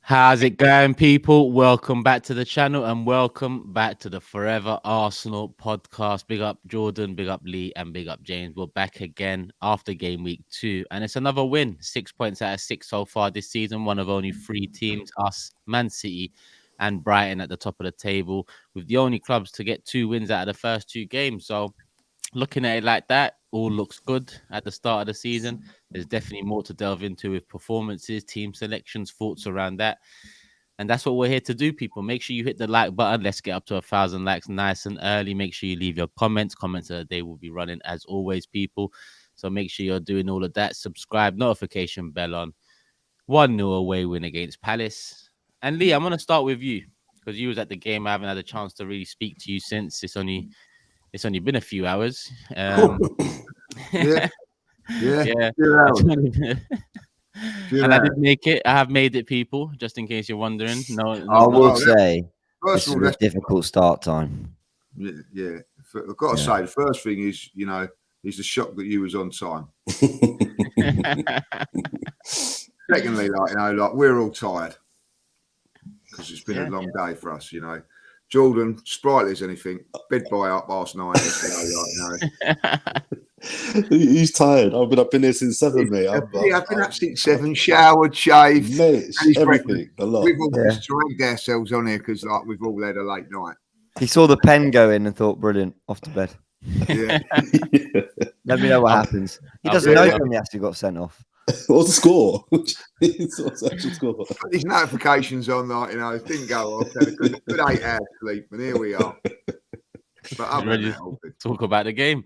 How's it going, people? Welcome back to the channel and welcome back to the Fourever Arsenal podcast. Big up Jordan, big up Lee, and big up James. We're back again after game week 2, and it's another win. 6 points out of 6 so far this season. One of only 3 teams, us, Man City, and Brighton at the top of the table, with the only clubs to get 2 wins out of the first 2 games. So, looking at it like that, all looks good at the start of the season. There's definitely more to delve into with performances, team selections, thoughts around that. And that's what we're here to do, people. Make sure you hit the like button. Let's get up to 1,000 likes nice and early. Make sure you leave your comments. Comments of the day will be running as always, people. So make sure you're doing all of that. Subscribe, notification bell on. 1-0 away win against Palace. And Lee, I'm going to start with you because you was at the game. I haven't had a chance to really speak to you since. It's only been a few hours. Yeah. Yeah. And I did make it. I have made it, people, just in case you're wondering. I would say this First of is all, a difficult start time. yeah. I've got to say, the first thing is, is the shock that you was on time. Secondly, we're all tired because it's been a long day for us. Jordan, sprightly as anything, bed by up last night. He's tired. I've been here since 7, mate. I've been up since 7, showered, shaved, mate, everything. A lot. We've all just dragged ourselves on here because we've all had a late night. He saw the pen go in and thought, brilliant, off to bed. Yeah. Let me know what happens. He doesn't know when he actually got sent off. What's the score? What's the actual score? These notifications on, it didn't go off. Had a good 8 hours sleep, and here we are. But I'm ready to talk about the game.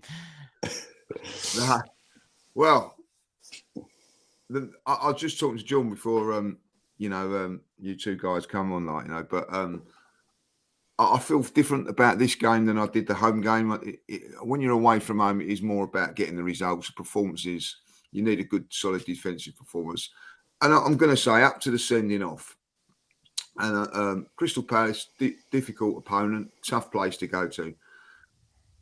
Well, I was just talking to John before, you two guys come on, but I feel different about this game than I did the home game. When you're away from home, it is more about getting the results, performances. You need a good, solid defensive performance. And I'm going to say, up to the sending off, and Crystal Palace, difficult opponent, tough place to go to.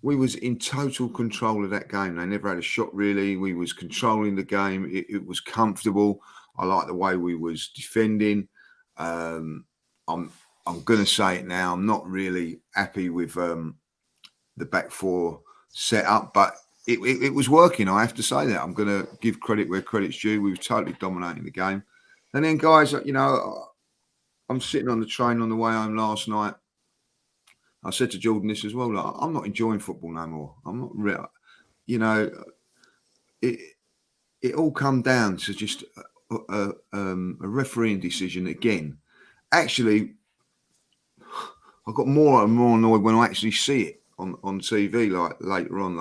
We was in total control of that game. They never had a shot, really. We was controlling the game. It was comfortable. I like the way we was defending. I'm going to say it now. I'm not really happy with the back four setup, but it was working. I have to say that. I'm going to give credit where credit's due. We were totally dominating the game. And then, guys, I'm sitting on the train on the way home last night. I said to Jordan this as well. I'm not enjoying football no more. I'm not really. It all come down to just a refereeing decision again. Actually, I got more and more annoyed when I actually see it on TV, later on,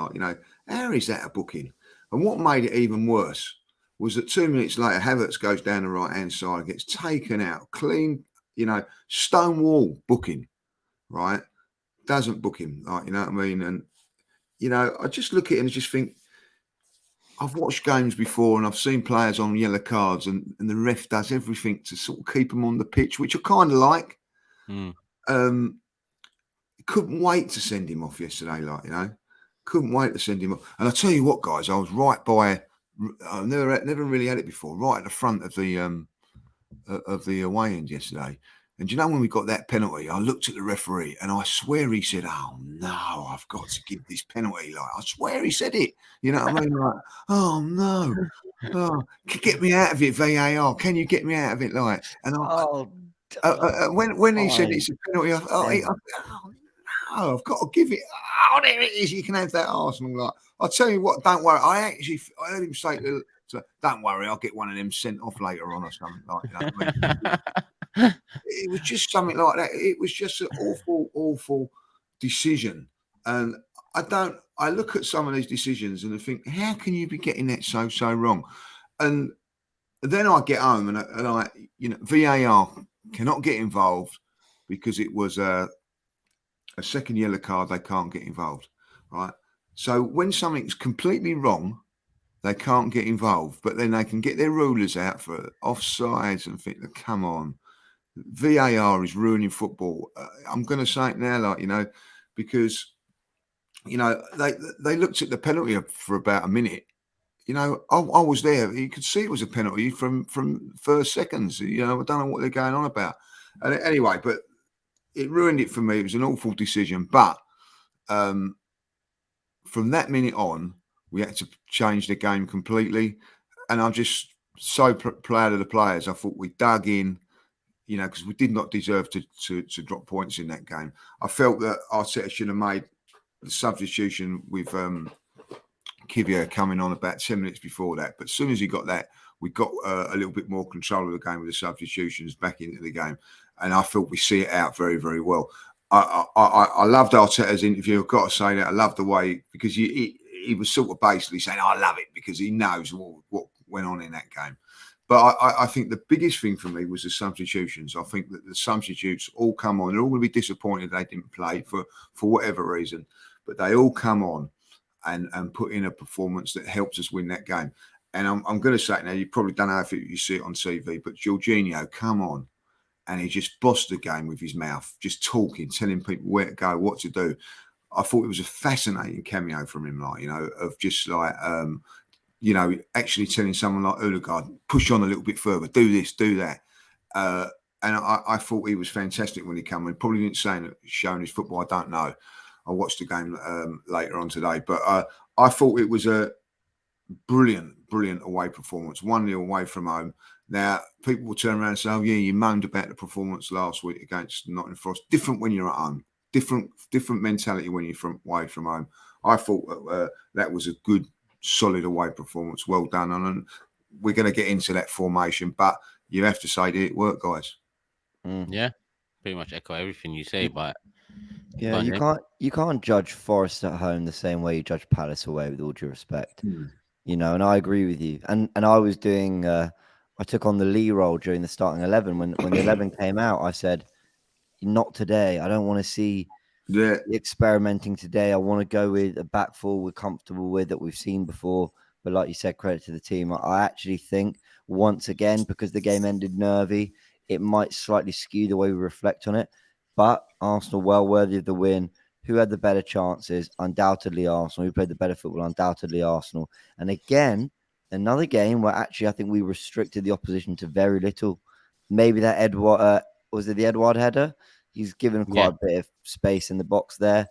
how is that a booking? And what made it even worse was that 2 minutes later, Havertz goes down the right-hand side, gets taken out, clean, stonewall booking, right? Doesn't book him, you know what I mean? And, I just look at it and just think, I've watched games before and I've seen players on yellow cards and the ref does everything to sort of keep them on the pitch, which I kind of like. Couldn't wait to send him off yesterday, couldn't wait to send him off. And I tell you what, guys, I was right by, I've never really had it before, right at the front of the away end yesterday. And when we got that penalty, I looked at the referee and I swear he said, "Oh no, I've got to give this penalty." I swear he said it. You know what I mean? "Oh no, get me out of it, VAR. Can you get me out of it?" When he said it's a penalty, I've got to give it. Oh, there it is. You can have that, Arsenal. I'll tell you what. Don't worry. I heard him say to, "Don't worry, I'll get one of them sent off later on or something like that." It was just something like that. It was just an awful decision. And I look at some of these decisions and I think, how can you be getting that so wrong? And then I get home and I VAR cannot get involved because it was a second yellow card. They can't get involved, right? So when something's completely wrong, they can't get involved, but then they can get their rulers out for offsides and think, come on. VAR is ruining football. I'm going to say it now, because they looked at the penalty for about a minute, you know, I was there. You could see it was a penalty from first seconds. You know, I don't know what they're going on about. And anyway, but it ruined it for me. It was an awful decision. But from that minute on, we had to change the game completely. And I'm just so proud of the players. I thought we dug in, you know, because we did not deserve to drop points in that game. I felt that Arteta should have made the substitution with Nketiah coming on about 10 minutes before that. But as soon as he got that, we got a little bit more control of the game with the substitutions back into the game. And I felt we see it out very, very well. I loved Arteta's interview. I've got to say that. I loved the way, because he was sort of basically saying, I love it, because he knows what went on in that game. But I think the biggest thing for me was the substitutions. I think that the substitutes all come on. They're all going to be disappointed they didn't play for whatever reason. But they all come on and put in a performance that helps us win that game. And I'm going to say it now, you probably don't know if you see it on TV, but Jorginho, come on. And he just bossed the game with his mouth, just talking, telling people where to go, what to do. I thought it was a fascinating cameo from him, like, you know, of just like, you know, actually telling someone like Odegaard, push on a little bit further, do this, do that. And I thought he was fantastic when he came in. Probably didn't say it, showing his football, I don't know. I watched the game later on today, but I thought it was a brilliant away performance, 1-0 away from home. Now, people will turn around and say, oh, yeah, you moaned about the performance last week against Nottingham Forest. Different when you're at home. Different mentality when you're away from home. I thought that was a good, solid away performance. Well done. And we're going to get into that formation, but you have to say that it worked, guys. Yeah, pretty much echo everything you say, but yeah, you can't judge Forest at home the same way you judge Palace away, with all due respect. You know, and I agree with you. And I was doing I took on the Lee role during the starting 11 when the 11 came out. I said, not today. I don't want to see the experimenting today. I want to go with a back four we're comfortable with, that we've seen before. But like you said, credit to the team. I actually think, once again, because the game ended nervy, it might slightly skew the way we reflect on it. But Arsenal, well worthy of the win. Who had the better chances? Undoubtedly Arsenal. Who played the better football? Undoubtedly Arsenal. And again, another game where actually I think we restricted the opposition to very little. Maybe that Edward, was it the Edward header? He's given quite a bit of space in the box there.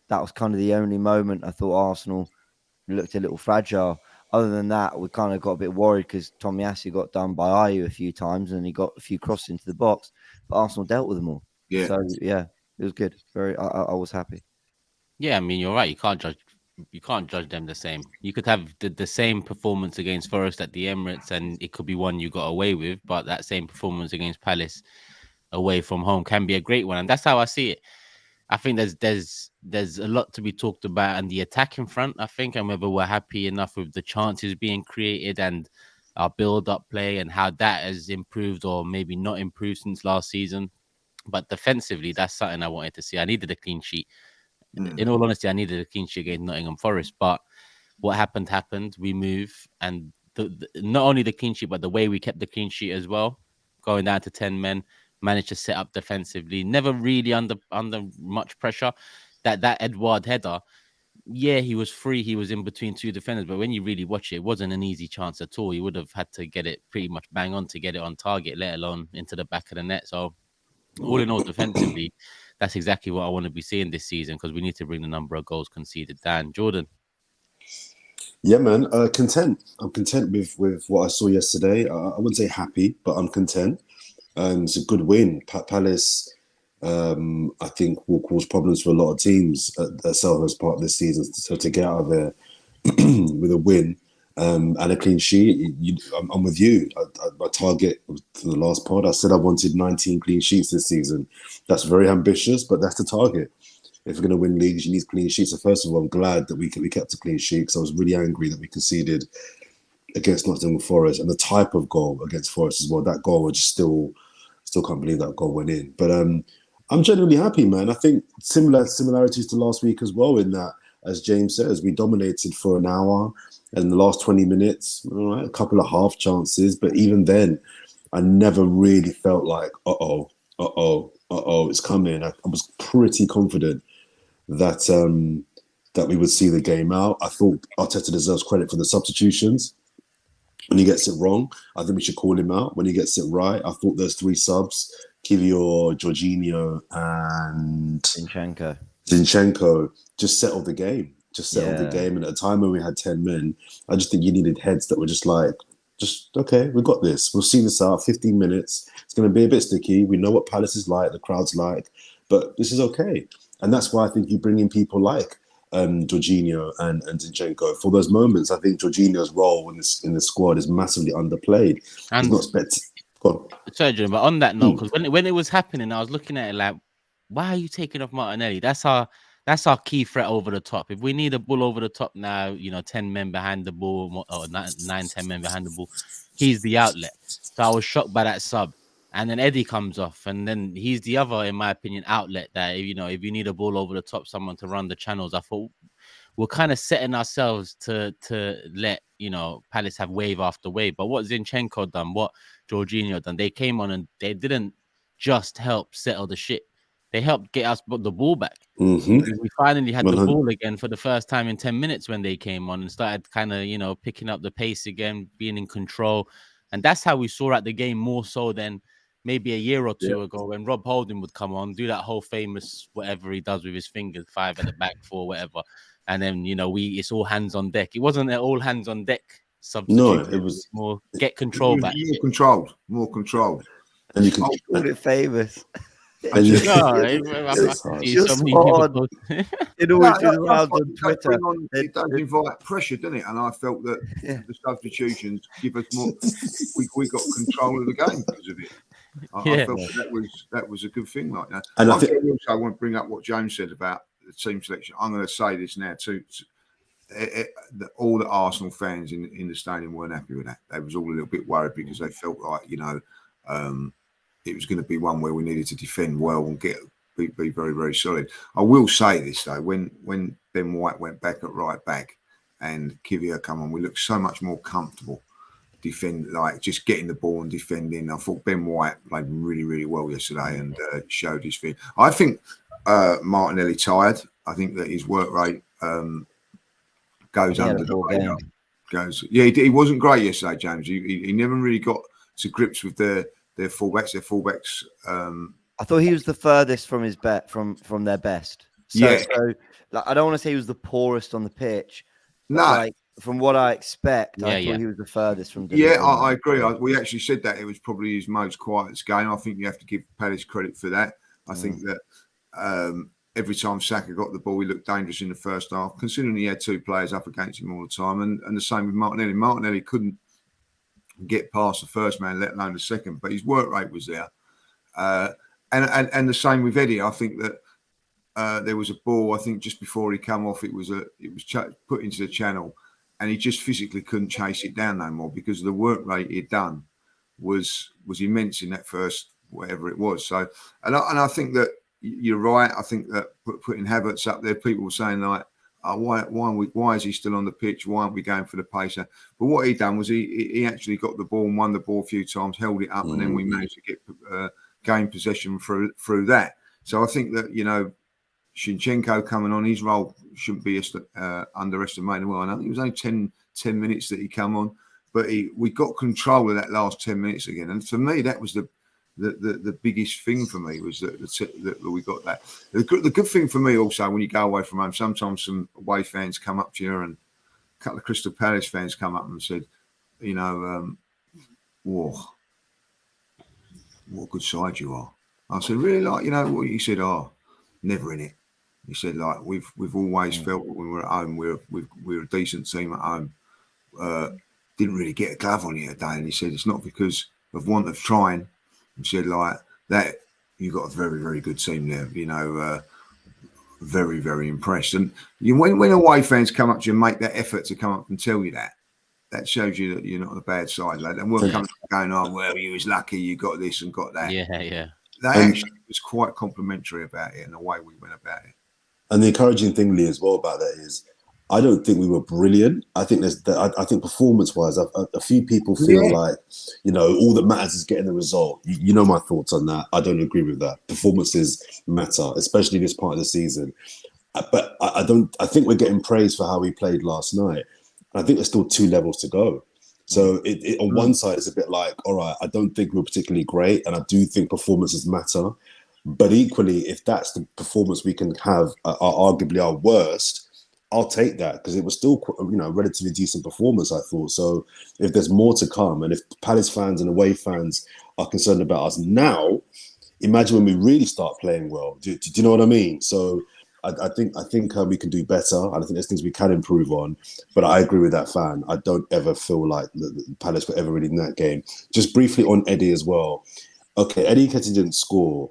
That was kind of the only moment I thought Arsenal looked a little fragile. Other than that, we kind of got a bit worried because Tomiyasu got done by Ayew a few times and he got a few crosses into the box. But Arsenal dealt with them all. Yeah. So, yeah, it was good. I was happy. Yeah, I mean, you're right. You can't judge them the same. You could have the same performance against Forest at the Emirates, and it could be one you got away with. But that same performance against Palace away from home can be a great one, and that's how I see it. I think there's a lot to be talked about on the attacking front, I think, and whether we're happy enough with the chances being created and our build-up play and how that has improved or maybe not improved since last season. But defensively, that's something I wanted to see. I needed a clean sheet. In all honesty, I needed a clean sheet against Nottingham Forest. But what happened. We move, and not only the clean sheet, but the way we kept the clean sheet as well, going down to 10 men, managed to set up defensively, never really under much pressure. That Edward header, yeah, he was free. He was in between two defenders, but when you really watch it, it wasn't an easy chance at all. He would have had to get it pretty much bang on to get it on target, let alone into the back of the net. So all in all, defensively, that's exactly what I want to be seeing this season, because we need to bring the number of goals conceded down. Jordan. Yeah, man. Content. I'm content with what I saw yesterday. I wouldn't say happy, but I'm content. It's a good win. Palace, I think, will cause problems for a lot of teams at Selhurst Park this season. So to get out of there with a win and a clean sheet, I'm with you. My target for the last pod, I said I wanted 19 clean sheets this season. That's very ambitious, but that's the target. If we're going to win leagues, you need clean sheets. So first of all, I'm glad that we kept a clean sheet, because I was really angry that we conceded against Nottingham Forest, and the type of goal against Forest as well. That goal, I just still can't believe that goal went in. But I'm genuinely happy, man. I think similarities to last week as well, in that, as James says, we dominated for an hour, and the last 20 minutes, all right, a couple of half chances. But even then, I never really felt like, it's coming. I was pretty confident that that we would see the game out. I thought Arteta deserves credit for the substitutions. When he gets it wrong, I think we should call him out. When he gets it right, I thought those 3 subs, Kivior, Jorginho, and Zinchenko, just settled the game. And at a time when we had 10 men, I just think you needed heads that were just okay, we got this. We'll see this out. 15 minutes. It's going to be a bit sticky. We know what Palace is like, the crowd's like, but this is okay. And that's why I think you bring in people like Jorginho and Zinchenko. For those moments, I think Jorginho's role in the squad is massively underplayed. And he's not expected. Sorry, John, but on that note, because when it was happening, I was looking at it like, why are you taking off Martinelli? That's our key threat over the top. If we need a bull over the top now, 10 men behind the ball, or 9-10 men behind the ball, he's the outlet. So I was shocked by that sub. And then Eddie comes off, and then he's the other, in my opinion, outlet that, if you need a ball over the top, someone to run the channels. I thought we're kind of setting ourselves to let, Palace have wave after wave. But what Zinchenko done, what Jorginho done, they came on and they didn't just help settle the shit. They helped get us the ball back. Mm-hmm. We finally had the ball again for the first time in 10 minutes when they came on and started kind of, picking up the pace again, being in control. And that's how we saw at the game more so than maybe a year or two ago when Rob Holding would come on, do that whole famous whatever he does with his fingers, 5 at the back, 4, whatever. And then, it's all hands on deck. It wasn't an all hands on deck substitute. No, it was more get control back. More controlled. And you can call it famous. And you, it's just odd. It always goes around on Twitter. It does invite pressure, doesn't it? And I felt that the substitutions give us more. We got control of the game because of it. I felt that was a good thing like that. And I want to bring up what James said about the team selection. I'm going to say this now too. All the Arsenal fans in the stadium weren't happy with that. They was all a little bit worried because they felt like it was going to be one where we needed to defend well and be very, very solid. I will say this though, when Ben White went back at right back and Nketiah come on, we looked so much more comfortable just getting the ball and defending. I thought Ben White played really, really well yesterday and showed his feet. I think Martinelli tired. I think that his work rate goes under the radar. He wasn't great yesterday, James. He never really got to grips with their fullbacks. I thought he was the furthest from his from their best. So I don't want to say he was the poorest on the pitch. No, from what I expect, I thought he was the furthest from. I agree. We actually said that it was probably his most quietest game. I think you have to give Palace credit for that. I think that every time Saka got the ball, he looked dangerous in the first half, considering he had 2 players up against him all the time, and the same with Martinelli. Martinelli couldn't get past the first man, let alone the second, but his work rate was there. And the same with Eddie. I think that there was a ball, I think just before he came off, it was put into the channel, and he just physically couldn't chase it down no more because the work rate he'd done was immense in that first whatever it was. So, and I think that you're right. I think that putting Havertz up there, people were saying like, why is he still on the pitch? Why aren't we going for the pacer? But what he done was he actually got the ball and won the ball a few times, held it up, and then we managed to get gain possession through that. So I think that Zinchenko coming on, his role shouldn't be underestimated. Well, I think it was only 10 minutes that he come on, but we got control of that last 10 minutes again. And for me, that was the biggest thing for me was that we got that. The good thing for me also, when you go away from home, sometimes some away fans come up to you, and a couple of Crystal Palace fans come up and said, whoa, what a good side you are. I said, really? Like, what he said, never in it. He said, like, we've always felt when we're at home, we're a decent team at home. Didn't really get a glove on it today. And he said, it's not because of want of trying. He said, like, that you got a very, very good team there, very, very impressed. And when away fans come up to you and make that effort to come up and tell you that shows you that you're not on the bad side, lad. And we'll come going, well, you was lucky you got this and got that. Yeah. That actually was quite complimentary about it and the way we went about it. And the encouraging thing, Lee, as well about that is, I don't think we were brilliant. I think I think performance-wise, a few people feel like, all that matters is getting the result. You know my thoughts on that. I don't agree with that. Performances matter, especially this part of the season. But I don't. I think we're getting praise for how we played last night. I think there's still 2 levels to go. So it on one side, it's a bit like, all right, I don't think we're particularly great, and I do think performances matter. But equally, if that's the performance we can have, are arguably our worst, I'll take that, because it was still, relatively decent performance, I thought. So if there's more to come, and if Palace fans and away fans are concerned about us now, imagine when we really start playing well. Do you know what I mean? So I think we can do better. And I think there's things we can improve on. But I agree with that fan. I don't ever feel like the Palace were ever really in that game. Just briefly on Eddie as well. Okay, Eddie Nketiah didn't score,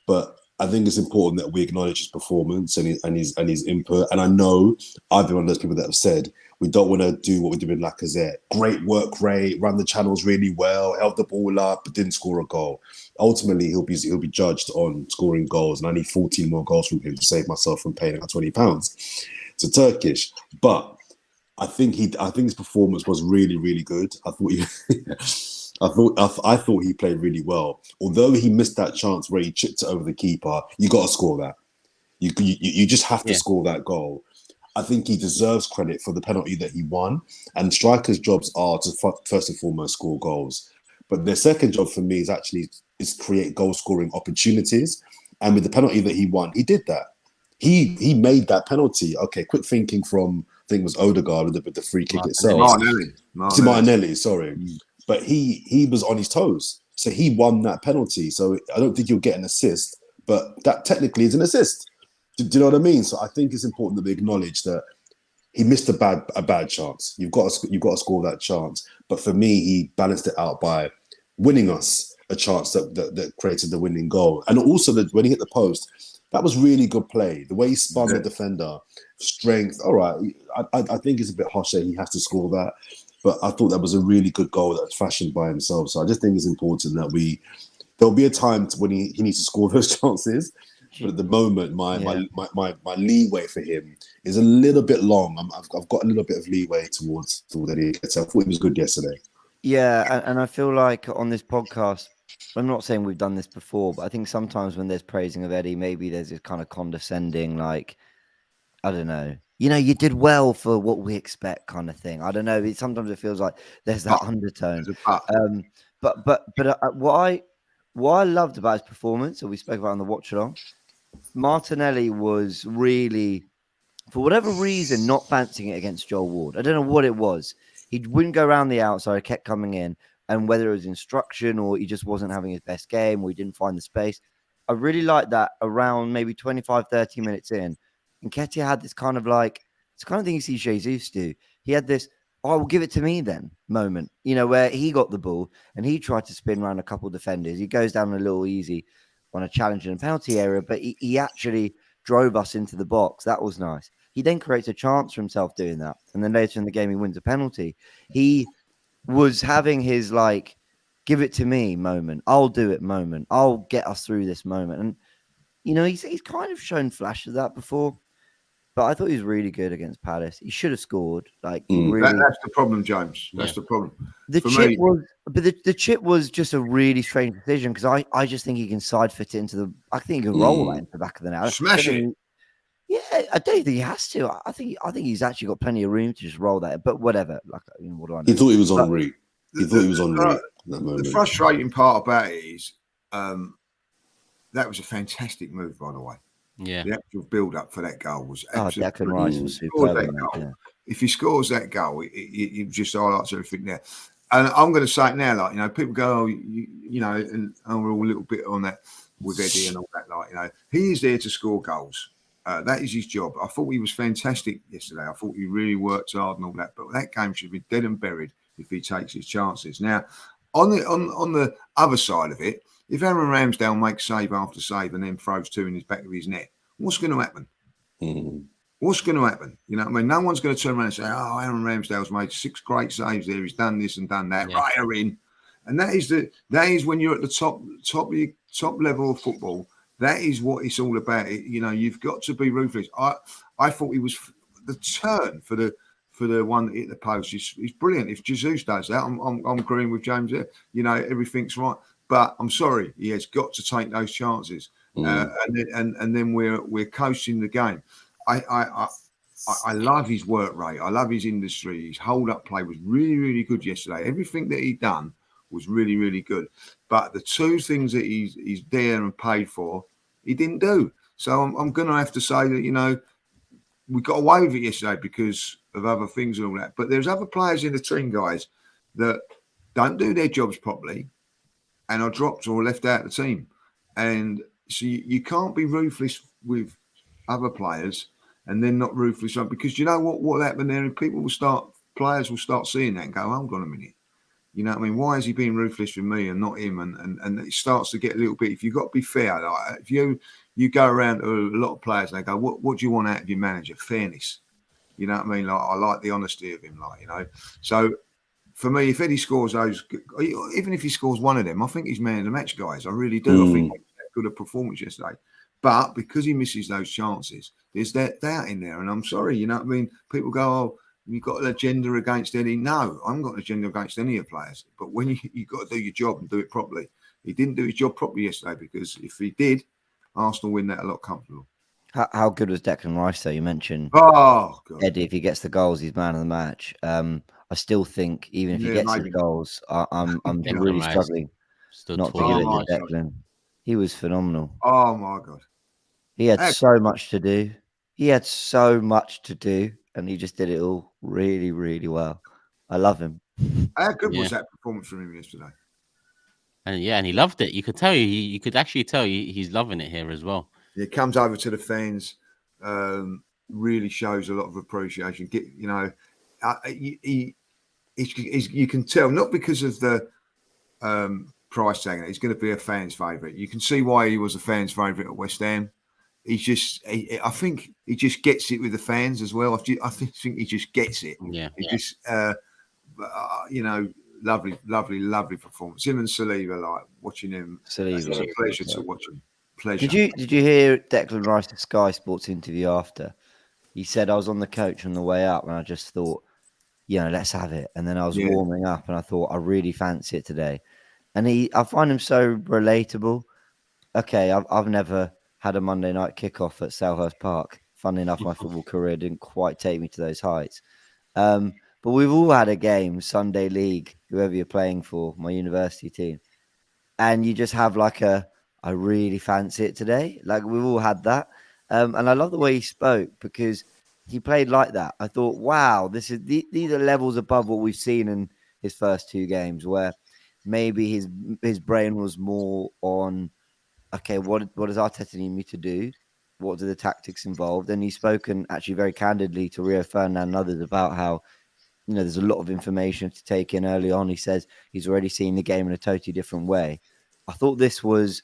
but I think it's important that we acknowledge his performance and his input. And I know I've been one of those people that have said we don't want to do what we did with Lacazette. Great work rate, ran the channels really well, held the ball up, but didn't score a goal. Ultimately, he'll be judged on scoring goals, and I need 14 more goals from him to save myself from paying out £20 to Turkish. But I think his performance was really, really good. I thought he played really well. Although he missed that chance where he chipped it over the keeper, you got to score that. You just have to score that goal. I think he deserves credit for the penalty that he won. And strikers' jobs are to first and foremost score goals. But their second job for me is create goal-scoring opportunities. And with the penalty that he won, he did that. He made that penalty. Okay, quick thinking from, I think it was Odegaard with the free kick itself. Martinelli, sorry. But he was on his toes. So he won that penalty. So I don't think he'll get an assist, but that technically is an assist. Do you know what I mean? So I think it's important that we acknowledge that he missed a bad chance. You've got to score that chance. But for me, he balanced it out by winning us a chance that created the winning goal. And also when he hit the post, that was really good play. The way he spun the defender, strength. All right, I think it's a bit harsh that he has to score that. But I thought that was a really good goal that was fashioned by himself. So I just think it's important that there'll be a time when he needs to score those chances. But at the moment, my leeway for him is a little bit long. I've got a little bit of leeway towards Eddie Nketiah. I thought he was good yesterday. Yeah, and I feel like on this podcast, I'm not saying we've done this before, but I think sometimes when there's praising of Eddie, maybe there's this kind of condescending, like, I don't know, you did well for what we expect kind of thing. I don't know. Sometimes it feels like there's that undertone. But what I loved about his performance, that we spoke about on the watch along, Martinelli was really, for whatever reason, not fancying it against Joel Ward. I don't know what it was. He wouldn't go around the outside, kept coming in. And whether it was instruction or he just wasn't having his best game or he didn't find the space, I really liked that around maybe 25, 30 minutes in. Nketiah had this kind of it's the kind of thing you see Jesus do. He had this, I will give it to me then moment, where he got the ball and he tried to spin around a couple of defenders. He goes down a little easy on a challenge in a penalty area, but he actually drove us into the box. That was nice. He then creates a chance for himself doing that. And then later in the game, he wins a penalty. He was having his give it to me moment. I'll do it moment. I'll get us through this moment. And, he's kind of shown flashes of that before. But I thought he was really good against Palace. He should have scored. That's the problem, James. That's the problem. The chip was just a really strange decision because I just think he can side fit it into I think he can roll that into the back of the net. Smash it. Yeah, I don't think he has to. I think he's actually got plenty of room to just roll that. But whatever. What do I know? He thought he was en route. He thought he was en route in that moment. The frustrating part about it is that was a fantastic move, by the way. Yeah, the actual build-up for that goal was absolutely. Declan Rice was superb. If he scores that goal, it just highlights everything there. And I'm going to say it now, people go, and we're all a little bit on that with Eddie and all that, he is there to score goals. That is his job. I thought he was fantastic yesterday. I thought he really worked hard and all that. But that game should be dead and buried if he takes his chances. Now, on the other side of it, if Aaron Ramsdale makes save after save and then throws 2 in his back of his net, what's going to happen? What's going to happen? No one's going to turn around and say, oh, Aaron Ramsdale's made 6 great saves there. He's done this and done that. Yeah. Right, are in. And that is when you're at the top level of football. That is what it's all about. You've got to be ruthless. I thought he was the turn for the one that hit the post. He's brilliant. If Jesus does that, I'm agreeing with James there. Everything's right. But I'm sorry, he has got to take those chances, and then we're coasting the game. I love his work rate. I love his industry. His hold-up play was really, really good yesterday. Everything that he done was really, really good. But the two things that he's there and paid for, he didn't do. So I'm going to have to say that, we got away with it yesterday because of other things and all that. But there's other players in the team, guys, that don't do their jobs properly and are dropped or left out of the team. And so you can't be ruthless with other players and then not ruthless on, because you know what will happen there, and players will start seeing that and go, hold on a minute. You know what I mean? Why is he being ruthless with me and not him? And it starts to get a little bit, if you've got to be fair, like if you go around to a lot of players and they go, what do you want out of your manager? Fairness. You know what I mean? Like, I like the honesty of him, So for me, if Eddie scores those, even if he scores one of them, I think he's man of the match, guys. I really do. I think he had a good performance yesterday. But because he misses those chances, there's that doubt in there. And I'm sorry, you know what I mean? People go, oh, you've got an agenda against Eddie. No, I haven't got an agenda against any of the players. But when you've got to do your job and do it properly. He didn't do his job properly yesterday, because if he did, Arsenal win that a lot comfortable. How good was Declan Rice, though? You mentioned Eddie, if he gets the goals, he's man of the match. I still think even if he gets his goals, I'm really struggling not to give it to Declan. He was phenomenal. Oh, my God. He had so much to do. And he just did it all really, really well. I love him. How good was that performance from him yesterday? And he loved it. You could tell you could actually tell he's loving it here as well. He comes over to the fans, really shows a lot of appreciation. You can tell, not because of the price tag, he's going to be a fan's favourite. You can see why he was a fan's favourite at West Ham. I think he just gets it with the fans as well. I think he just gets it. Yeah. He just, lovely performance. Him and Saliba, like watching him. It's a pleasure to watch him. Pleasure. Did you hear Declan Rice's Sky Sports interview after? He said, I was on the coach on the way up and I just thought, let's have it. And then I was warming up and I thought, I really fancy it today. And I find him so relatable. Okay, I've never had a Monday night kickoff at Selhurst Park. Funnily enough, my football career didn't quite take me to those heights. But we've all had a game, Sunday League, whoever you're playing for, my university team. And you just have like I really fancy it today. Like, we've all had that. And I love the way he spoke, because he played like that. I thought, wow, these are levels above what we've seen in his first two games, where maybe his brain was more on, okay, what does Arteta need me to do? What do the tactics involved? And he's spoken actually very candidly to Rio Ferdinand and others about how, there's a lot of information to take in early on. He says he's already seen the game in a totally different way. I thought this was,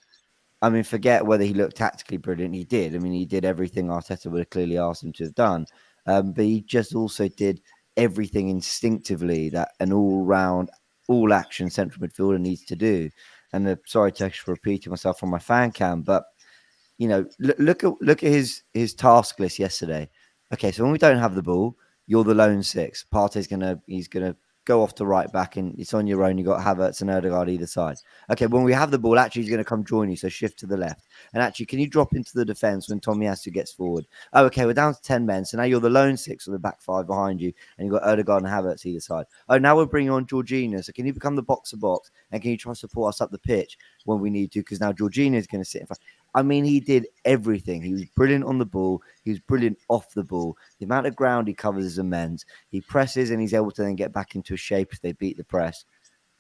forget whether he looked tactically brilliant. He did. He did everything Arteta would have clearly asked him to have done. But he just also did everything instinctively that an all-round, all-action central midfielder needs to do. And sorry to actually repeating myself from my fan cam, but look at his task list yesterday. Okay, so when we don't have the ball, you're the lone six. Partey's he's gonna go off to right back, and it's on your own. You got Havertz and Odegaard either side. Okay, when we have the ball, actually he's going to come join you, so shift to the left. And actually, can you drop into the defence when Tomiyasu gets forward? Oh, okay, we're down to 10 men, so now you're the lone six with the back five behind you, and you've got Odegaard and Havertz either side. Oh, now we're bringing on Jorginho, so can you become the box-to-box, and can you try to support us up the pitch when we need to? Because now Jorginho is going to sit in front. He did everything. He was brilliant on the ball. He was brilliant off the ball. The amount of ground he covers is immense. He presses and he's able to then get back into a shape if they beat the press.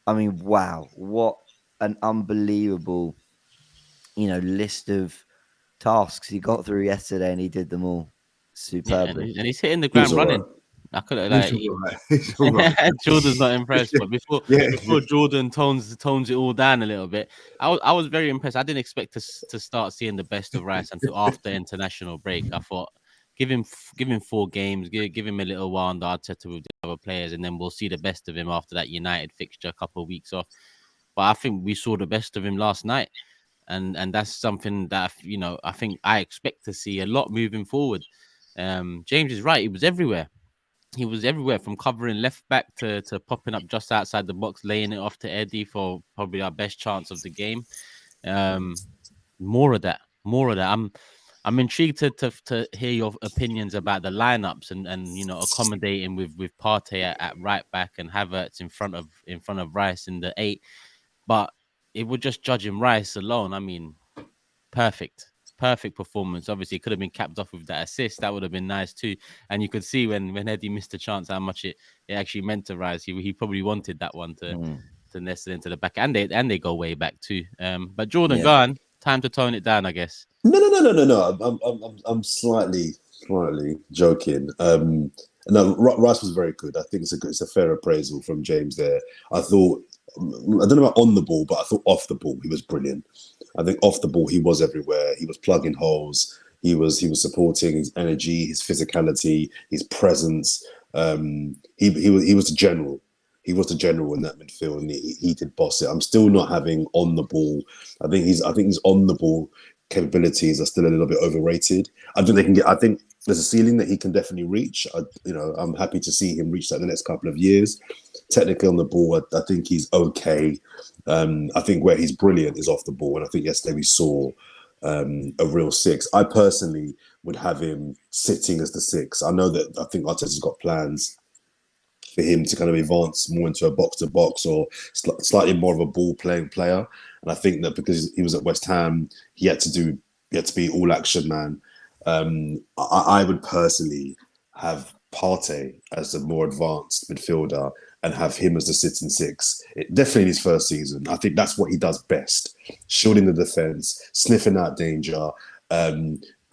Wow. What an unbelievable, list of tasks he got through yesterday, and he did them all superbly. And he's hitting the ground running. I could have He's all right. Jordan's not impressed, but before Jordan tones it all down a little bit, I was very impressed. I didn't expect to start seeing the best of Rice until after international break. I thought give him 4 games, give him a little while on the Arteta with the other players, and then we'll see the best of him after that United fixture, a couple of weeks off. But I think we saw the best of him last night, and that's something that I think I expect to see a lot moving forward. James is right; he was everywhere. He was everywhere, from covering left back to popping up just outside the box, laying it off to Eddie for probably our best chance of the game. More of that. I'm I'm intrigued to hear your opinions about the lineups and accommodating with Partey at right back and Havertz in front of Rice in the 8. But if we're just judging Rice alone, I mean, perfect performance. Obviously, it could have been capped off with that assist. That would have been nice too. And you could see when Eddie missed a chance how much it actually meant to Rice. He probably wanted that one to nestle into the back, and they go way back too. But Jordan, go on. Time to tone it down, I guess. No. I'm slightly joking. No, Rice was very good. I think it's a fair appraisal from James there. I thought, I don't know about on the ball, but I thought off the ball he was brilliant. I think off the ball he was everywhere. He was plugging holes. He was supporting his energy, his physicality, his presence. He was the general. He was the general in that midfield, and he did boss it. I'm still not having on the ball. I think his on the ball capabilities are still a little bit overrated. I think there's a ceiling that he can definitely reach. I'm happy to see him reach that in the next couple of years. Technically on the ball, I think he's okay. I think where he's brilliant is off the ball, and I think yesterday we saw a real 6. I personally would have him sitting as the 6. I know that I think Arteta's got plans for him to kind of advance more into a box-to-box or slightly more of a ball-playing player. And I think that because he was at West Ham, he had to be all-action man. I would personally have Partey as the more advanced midfielder and have him as the sitting 6. Definitely in his first season. I think that's what he does best. Shielding the defence, sniffing out danger,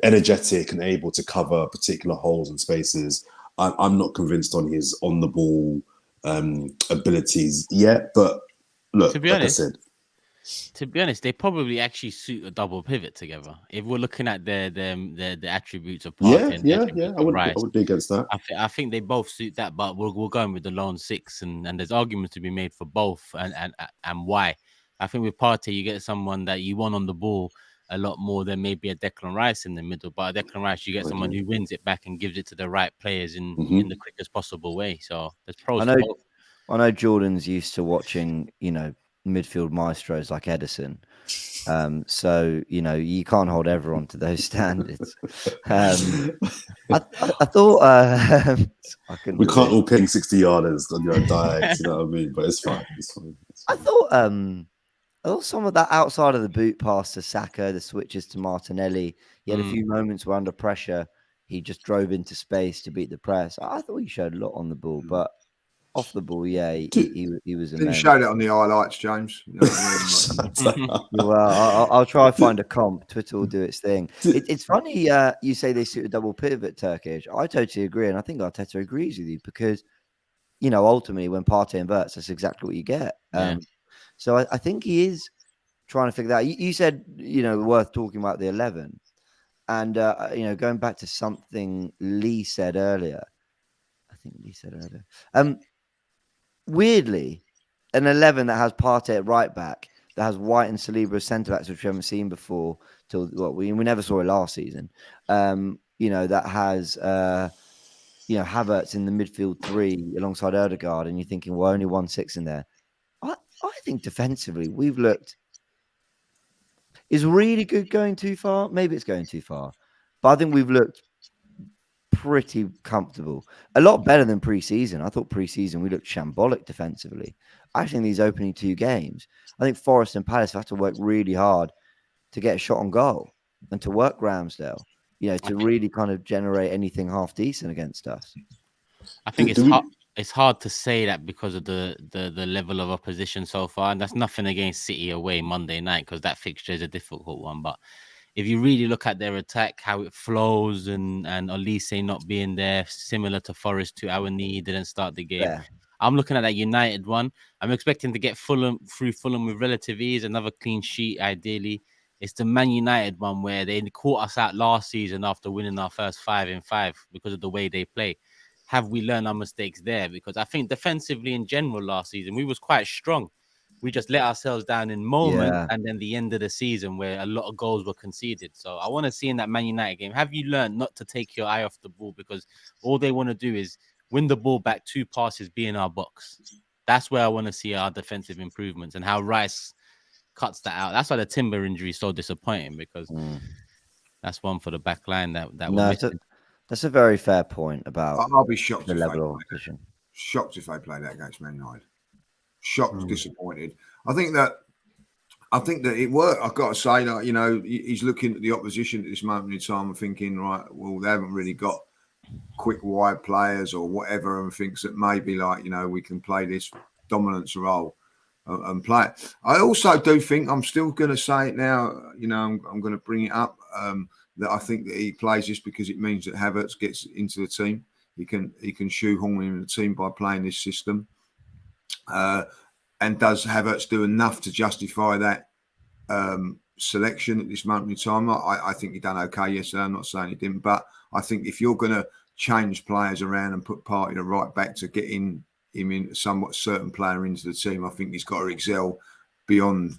energetic and able to cover particular holes and spaces. I'm not convinced on his on the ball abilities yet, but look, to be honest, they probably actually suit a double pivot together. If we're looking at the attributes of Partey I would be against that. I think they both suit that, but we're going with the lone 6, and there's arguments to be made for both, and why. I think with Partey, you get someone that you want on the ball a lot more than maybe a Declan Rice in the middle. But a Declan Rice, you get someone who wins it back and gives it to the right players in the quickest possible way. So there's pros to both. I know Jordan's used to watching, midfield maestros like Edison. So, you can't hold everyone to those standards. I thought we can't all ping 60-yarders on your diet, you know what I mean? But it's fine. I thought some of that outside of the boot pass to Saka, the switches to Martinelli, he had a few moments where under pressure, he just drove into space to beat the press. I thought he showed a lot on the ball, but off the ball, he was didn't show that on the highlights, James. You know what I mean? Well, I'll try and find a comp. Twitter will do its thing. It's funny you say they suit a double pivot, Turkish. I totally agree, and I think Arteta agrees with you because, ultimately when Partey inverts, that's exactly what you get. So I think he is trying to figure that out. You said, worth talking about the 11. And, going back to something Lee said earlier, weirdly, an 11 that has Partey at right back, that has White and Saliba as centre backs, which we haven't seen before we never saw it last season. That has Havertz in the midfield 3 alongside Odegaard, and you're thinking, well, only 1-6 in there. I think defensively we've looked. Is really good going too far? Maybe it's going too far, but I think we've looked pretty comfortable. A lot better than pre-season. I thought pre-season we looked shambolic defensively. I think these opening 2 games, I think Forest and Palace have to work really hard to get a shot on goal and to work Ramsdale, to really kind of generate anything half decent against us. I think it's hard to say that because of the level of opposition so far, and that's nothing against City away Monday night because that fixture is a difficult one. But if you really look at their attack, how it flows, and Olise not being there, similar to Forest, to our knee didn't start the game. Yeah. I'm looking at that United one. I'm expecting to get Fulham with relative ease, another clean sheet ideally. It's the Man United one where they caught us out last season after winning our first 5 in 5 because of the way they play. Have we learned our mistakes there? Because I think defensively in general last season, we was quite strong. We just let ourselves down in moments, and then the end of the season where a lot of goals were conceded. So I want to see in that Man United game, have you learned not to take your eye off the ball? Because all they want to do is win the ball back, 2 passes, be in our box. That's where I want to see our defensive improvements and how Rice cuts that out. That's why the Timber injury is so disappointing because That's one for the back line that we're No, missing. that's a very fair point about I'll be shocked the if level they of play that. opposition. Shocked if they play that against Man United. Shocked, disappointed. I think that it worked. I've got to say that, you know, he's looking at the opposition at this moment in time and thinking, right, well, they haven't really got quick wide players or whatever, and thinks that maybe, like, you know, we can play this dominance role and play it. I also do think, I'm still going to say it now, you know, I'm going to bring it up, that I think that he plays this because it means that Havertz gets into the team. He can shoehorn in the team by playing this system. And does Havertz do enough to justify that selection at this moment in time? I think he done okay yesterday. I'm not saying he didn't, but I think if you're going to change players around and put Partey at right back to get him in somewhat certain player into the team, I think he's got to excel beyond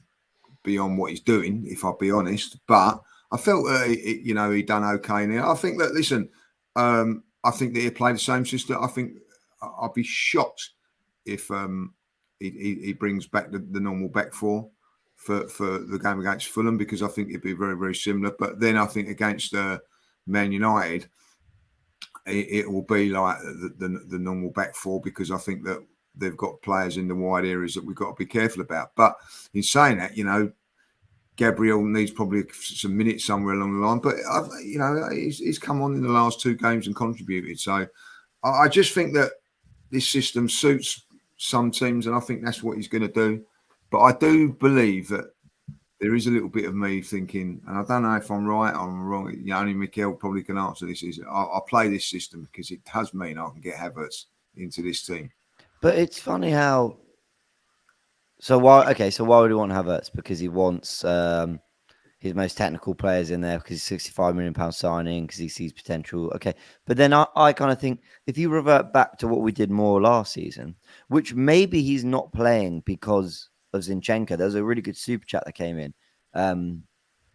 what he's doing, if I'll be honest. But I felt you know, he done okay now. I think that, listen, I think that he played the same system. I think I'd be shocked if he brings back the normal back four for the game against Fulham, because I think it'd be very, very similar. But then I think against Man United, it will be like the normal back four, because I think that they've got players in the wide areas that we've got to be careful about. But in saying that, you know, Gabriel needs probably some minutes somewhere along the line. But, you know, he's come on in the last two games and contributed. So I just think that this system suits some teams, and I think that's what he's going to do. But I do believe that there is a little bit of me thinking, and I don't know if I'm right or I'm wrong, you know, only Mikel probably can answer this, is I'll play this system because it does mean I can get Havertz into this team. But it's funny how... So why would he want Havertz? Because he wants his most technical players in there, because he's £65 million signing, because he sees potential. Okay. But then I kind of think, if you revert back to what we did more last season, which maybe he's not playing because of Zinchenko. There was a really good super chat that came in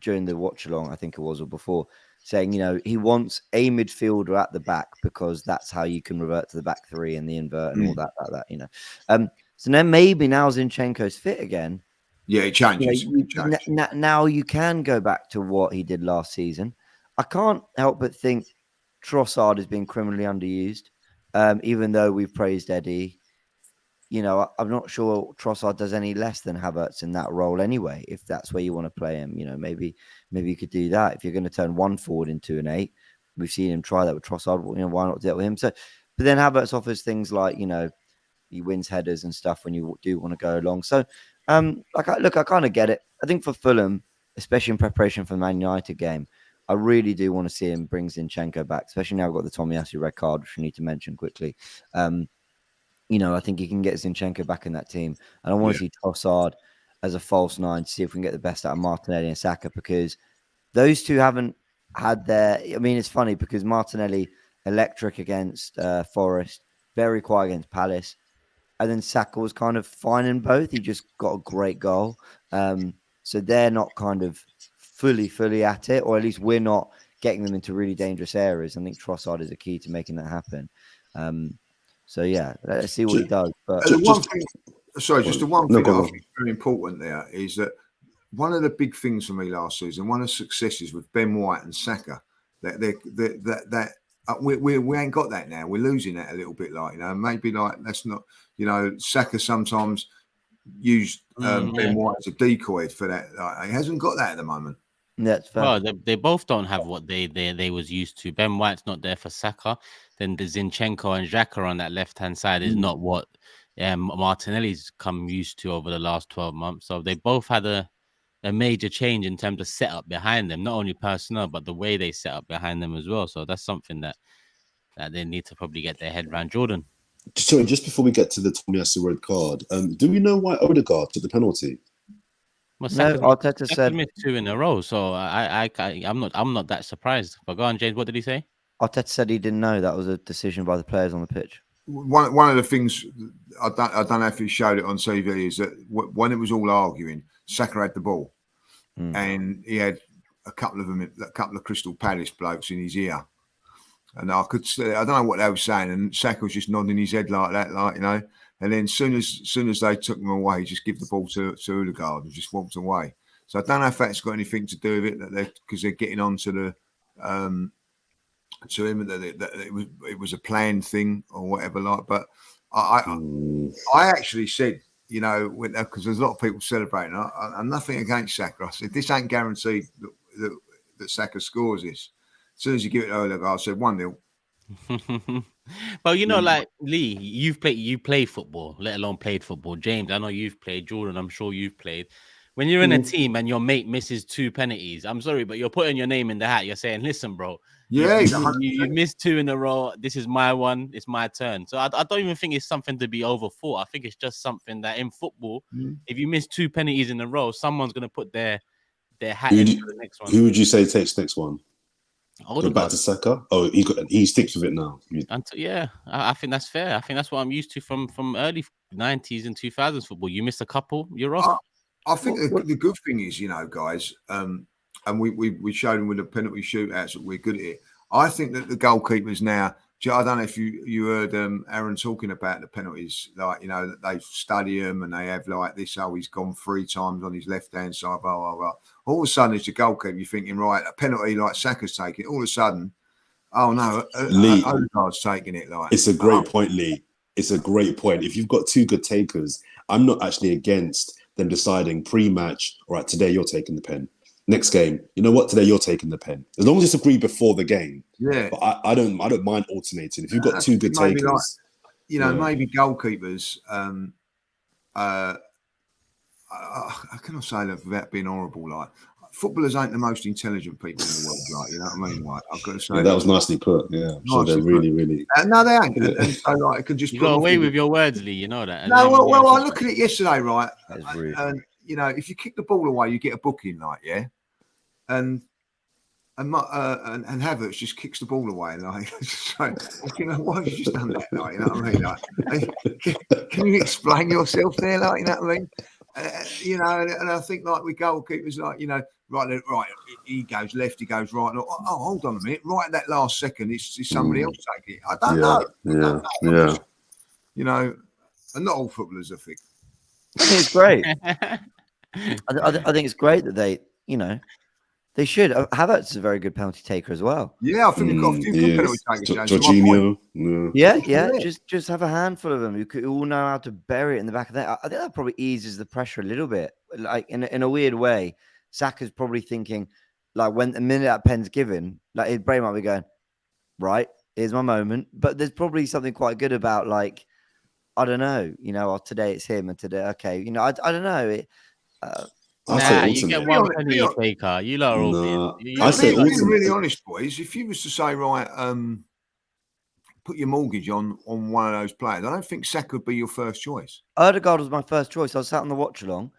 during the watch along, I think it was, or before, saying, you know, he wants a midfielder at the back because that's how you can revert to the back three and the invert and all that, you know. So then maybe now Zinchenko's fit again. Yeah, it changes. Now you can go back to what he did last season. I can't help but think Trossard has been criminally underused, even though we've praised Eddie. You know, I'm not sure Trossard does any less than Havertz in that role anyway. If that's where you want to play him, you know, maybe you could do that. If you're going to turn one forward into an 8, we've seen him try that with Trossard. You know, why not do that with him? So, but then Havertz offers things like, you know, he wins headers and stuff when you do want to go along. So, I kind of get it. I think for Fulham, especially in preparation for the Man United game, I really do want to see him bring Zinchenko back, especially now we've got the Tomiyasu red card, which we need to mention quickly. You know, I think he can get Zinchenko back in that team. And I want to see Trossard as a false 9 to see if we can get the best out of Martinelli and Saka, because those two haven't had their... I mean, it's funny because Martinelli, electric against Forest, very quiet against Palace. And then Saka was kind of fine in both. He just got a great goal. So they're not kind of fully at it, or at least we're not getting them into really dangerous areas. I think Trossard is a key to making that happen. So yeah, let's see what he does. But the one thing I think is very important there is that one of the big things for me last season, one of the successes with Ben White and Saka, that we ain't got that now. We're losing that a little bit, like, you know, maybe like that's not, you know, Saka sometimes used Ben White as a decoy for that. Like, he hasn't got that at the moment. That's fair. Well, they both don't have what they was used to. Ben White's not there for Saka. Then the Zinchenko and Xhaka on that left-hand side is not what Martinelli's come used to over the last 12 months. So they both had a major change in terms of setup behind them, not only personnel, but the way they set up behind them as well. So that's something that they need to probably get their head around. Jordan. Sorry, just before we get to the Tomiyasu red card, do we know why Odegaard took the penalty? Well, Arteta said missed 2 in a row, so I'm not that surprised. But go on, James. What did he say? Arteta said he didn't know that was a decision by the players on the pitch. One of the things I don't know if he showed it on TV is that when it was all arguing, Saka had the ball, and he had a couple of Crystal Palace blokes in his ear, and I don't know what they were saying, and Saka was just nodding his head like that, like, you know. And then soon as they took him away, he just gave the ball to Odegaard and just walked away. So I don't know if that's got anything to do with it, because they're getting on to the to him that it was a planned thing or whatever. Like, but I actually said, you know, because there's a lot of people celebrating. I'm nothing against Saka. I said this ain't guaranteed that Saka scores this. As soon as you give it to Odegaard, I said 1-0. But you know, like Lee, you play football, let alone played football. James, I know you've played. Jordan, I'm sure you've played. When you're in a team and your mate misses 2 penalties, I'm sorry, but you're putting your name in the hat. You're saying, listen, bro, you missed 2 in a row. This is my one. It's my turn. So I don't even think it's something to be overthought. I think it's just something that in football, if you miss 2 penalties in a row, someone's going to put their hat in for the next one. Who would you say takes next one? Go back to Saka. Oh, he sticks with it now. I think that's fair. I think that's what I'm used to from early 90s and 2000s football. You miss a couple, you're off. I think the good thing is, you know, guys, and we showed them with the penalty shootouts that we're good at it. I think that the goalkeepers now, I don't know if you heard Aaron talking about the penalties, like, you know, that they study them and they have like this, he's gone 3 times on his left-hand side, blah, blah, blah. All of a sudden, as the goalkeeper, you're thinking, right, a penalty like Saka's taking it. All of a sudden, oh no, Odegaard's taking it. Like, it's a great point, Lee. It's a great point. If you've got 2 good takers, I'm not actually against them deciding pre-match, all right, today you're taking the pen. Next game, you know what? Today you're taking the pen. As long as it's agreed before the game. Yeah. But I don't mind alternating. If you've got 2 good takers, like, you know, maybe goalkeepers. How can I say that without being horrible? Like, footballers ain't the most intelligent people in the world, like, you know what I mean? Like, I've got to say that was nicely put. Yeah, so they're really. No, they ain't. And so, like, it could just you got away with your words, Lee. You know that. No, well, I look at it yesterday, right? And you know, if you kick the ball away, you get a booking, like, yeah. And Havertz just kicks the ball away, like, so, you know, why have you just done that, like, you know what I mean? Like, can you explain yourself there, like, you know what I mean? You know, and I think, like, with goalkeepers, like, you know, right, he goes left, he goes right. Oh, hold on a minute, right at that last second, it's somebody else taking it. I don't know. Yeah. You know, and not all footballers are thick. I think it's great. I think it's great that they, you know, they should. Havertz is a very good penalty taker as well. Yeah, I think we've got a few good penalty takers. Jorginho. Yeah. Just have a handful of them who all know how to bury it in the back of that. I think that probably eases the pressure a little bit. Like, in a weird way, Saka's probably thinking, like, when the minute that pen's given, like, his brain might be going, right, here's my moment. But there's probably something quite good about, like, I don't know, you know, today it's him and today, okay, you know, I don't know. You get one penny taker. You lot are all being. I say, being really honest, boys. If you was to say, right, put your mortgage on one of those players, I don't think Saka would be your first choice. Odegaard was my first choice. I was sat on the watch along,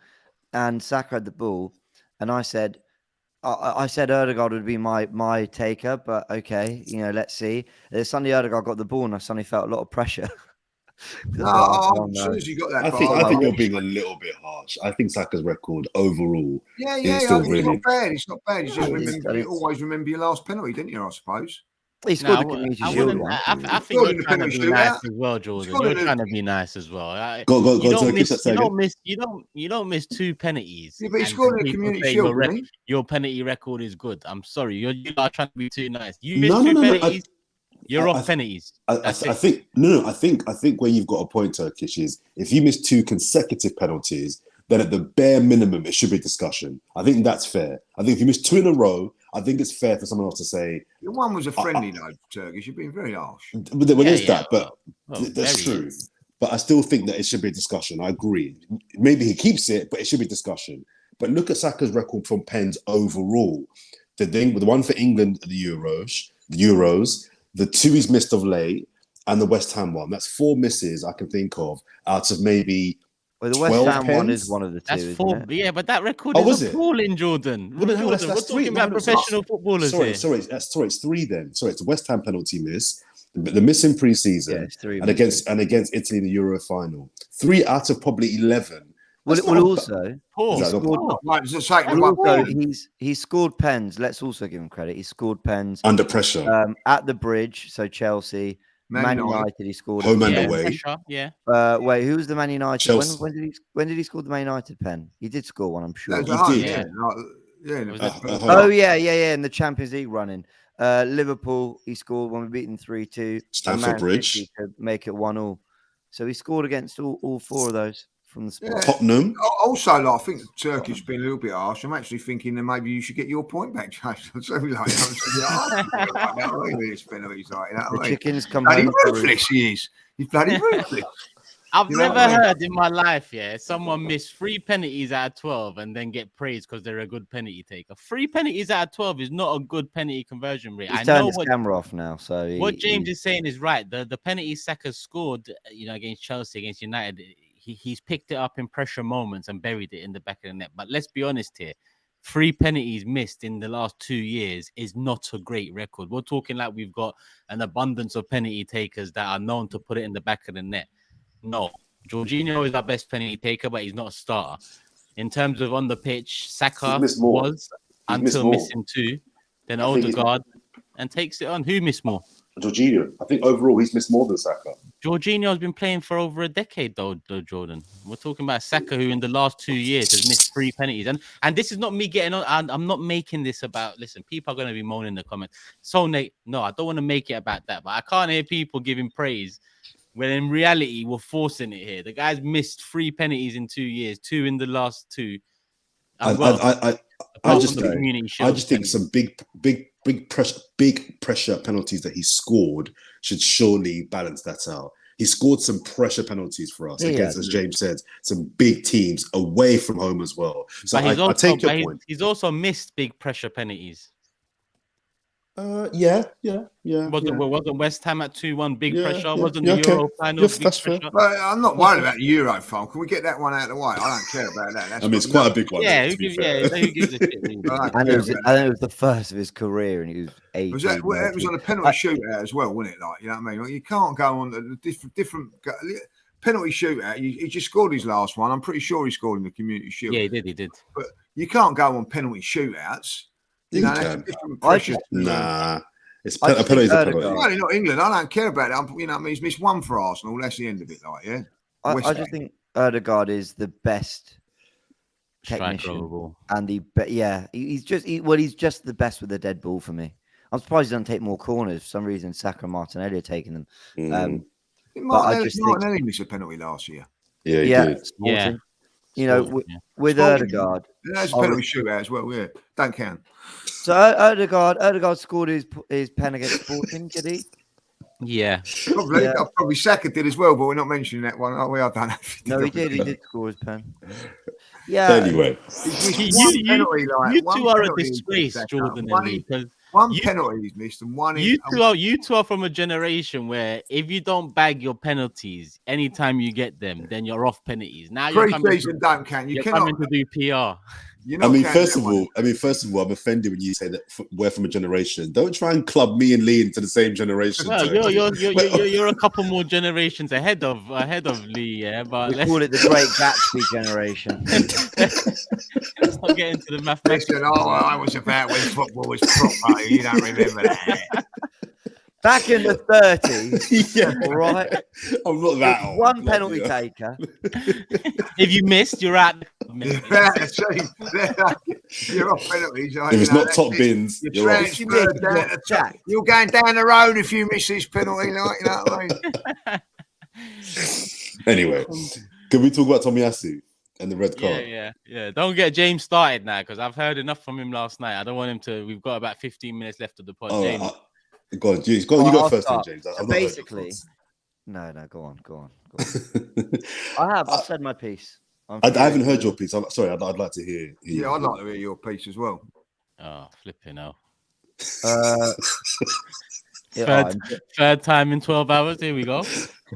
and Saka had the ball, and I said Odegaard would be my taker, but okay, you know, let's see. Suddenly Odegaard got the ball, and I suddenly felt a lot of pressure. As soon as you got that, I think you're being a little bit harsh. I think Saka's record overall, it's not bad. It's not bad. You always remember your last penalty, didn't you? I suppose. He scored the Community Shield one. I think you're trying to be nice as well, Jordan. You're trying to be nice as well. You don't miss 2 penalties. Yeah, but he scored in the Community Shield. Your penalty record is good. I'm sorry, you are trying to be too nice. You miss 2 penalties. You're off penalties. I think where you've got a point, Turkish, is if you miss 2 consecutive penalties, then at the bare minimum it should be a discussion. I think that's fair. I think if you miss 2 in a row, I think it's fair for someone else to say. Your one was a friendly though, Turkish. You're being very harsh. But there's that, but that's true. But I still think that it should be a discussion. I agree. Maybe he keeps it, but it should be a discussion. But look at Saka's record from pens overall. The one for England at the Euros. The 2 he's missed of late, and the West Ham one. That's 4 misses I can think of out of maybe. Well, the West Ham one is one of the 2. That's 4. Yeah, but that record is appalling, Jordan. Well, no, that's we're talking about professional footballers here. Sorry, it's 3 then. Sorry, it's a West Ham penalty miss. The miss in pre-season, and against Italy in the Euro final. 3 out of probably 11. He scored pens. Let's also give him credit. He scored pens under pressure at the Bridge. So Chelsea, Man United, he scored home and yeah, away. pressure, yeah. Wait, who was the Man United? Chelsea. When did he score the Man United pen? He did score one, I'm sure. That was at home, did. yeah. In the Champions League running. Liverpool, he scored when we beat them 3-2. Stamford Bridge to make it 1-1. So he scored against all four of those from the spot. Yeah. Tottenham. Also, like, I think Turkey's been a little bit harsh. I'm actually thinking that maybe you should get your point back, James. The chickens come bloody home. ruthless he is. He's bloody ruthless. I've You know never what I mean? heard in my life, someone miss 3 penalties out of 12 and then get praised because they're a good penalty taker. 3 penalties out of 12 is not a good penalty conversion rate. He's turned his camera off now. So what James is saying is right. The penalty Saka scored, against Chelsea, against United, he's picked it up in pressure moments and buried it in the back of the net. But let's be honest here. 3 penalties missed in the last 2 years is not a great record. We're talking like we've got an abundance of penalty takers that are known to put it in the back of the net. No, Jorginho is our best penalty taker, but he's not a starter. In terms of on the pitch, Saka was until missing 2, then Odegaard, and takes it on. Who missed more? Jorginho. I think overall he's missed more than Saka. Jorginho's been playing for over a decade, though, Jordan. We're talking about Saka, who in the last 2 years has missed 3 penalties. And this is not me getting on. I'm not making this about, listen, people are going to be moaning in the comments. So, Nate, no, I don't want to make it about that. But I can't hear people giving praise when in reality we're forcing it here. The guy's missed 3 penalties in 2 years, 2 in the last 2. I just think some big pressure penalties that he scored should surely balance that out. He scored some pressure penalties for us against, as James said, some big teams away from home as well. So I take your point. He's also missed big pressure penalties. Wasn't West Ham at 2-1 big pressure? Wasn't the Euro final big pressure? But I'm not worried about the Euro final. Can we get that one out of the way? I don't care about that. It's quite a big one. Yeah, who gives a shit? Really? I think it was the first of his career, and he was 8. It was on a penalty shootout as well, wasn't it? Like, you know what I mean? Like, you can't go on the different penalty shootout. He just scored his last one. I'm pretty sure he scored in the Community Shield. Yeah, he did. But you can't go on penalty shootouts. You can. Nah. It's a penalty. Well, not England. I don't care about it. He's missed 1 for Arsenal. That's the end of it. Like, yeah. I just think Odegaard is the best technician, and he's just the best with the dead ball for me. I'm surprised he doesn't take more corners. For some reason, Saka and Martinelli are taking them. Martinelli missed a penalty last year. Yeah, he did. Sporting. With Odegaard, that's a penalty shootout as well. Yeah, don't count. So Odegaard scored his pen against Sporting, did he? Yeah. Probably Saka did as well, but we're not mentioning that one, are we? I don't know. No, he did. He did score his pen. Yeah. Anyway, you two are a disgrace, Jordan and me, because one penalty he's missed and one. You two are from a generation where if you don't bag your penalties anytime you get them, then you're off penalties. Now you're pre-season don't count. You're coming to do PR. First of all, I'm offended when you say that we're from a generation. Don't try and club me and Lee into the same generation. Well, you're a couple more generations ahead of Lee, yeah. But we call it the Great Gatsby generation. Let's not get into the mathematics. I was about when football was proper. You don't remember that. Back in the 30s, right? I'm not that old. One penalty taker. If you missed, you're out. You're off penalties. If it's not top bins, you're going down the road if you miss this penalty. You know what I mean? Anyway, can we talk about Tomiyasu and the red card? Yeah. Don't get James started now because I've heard enough from him last night. I don't want him to. We've got about 15 minutes left of the pod. James. Go on, James. You go first, then, James. Basically, no. Go on. I've said my piece. I haven't heard your piece. I'm sorry. I'd like to hear. Yeah, I'd like to hear your piece as well. Oh, flipping hell. Third time in 12 hours. Here we go.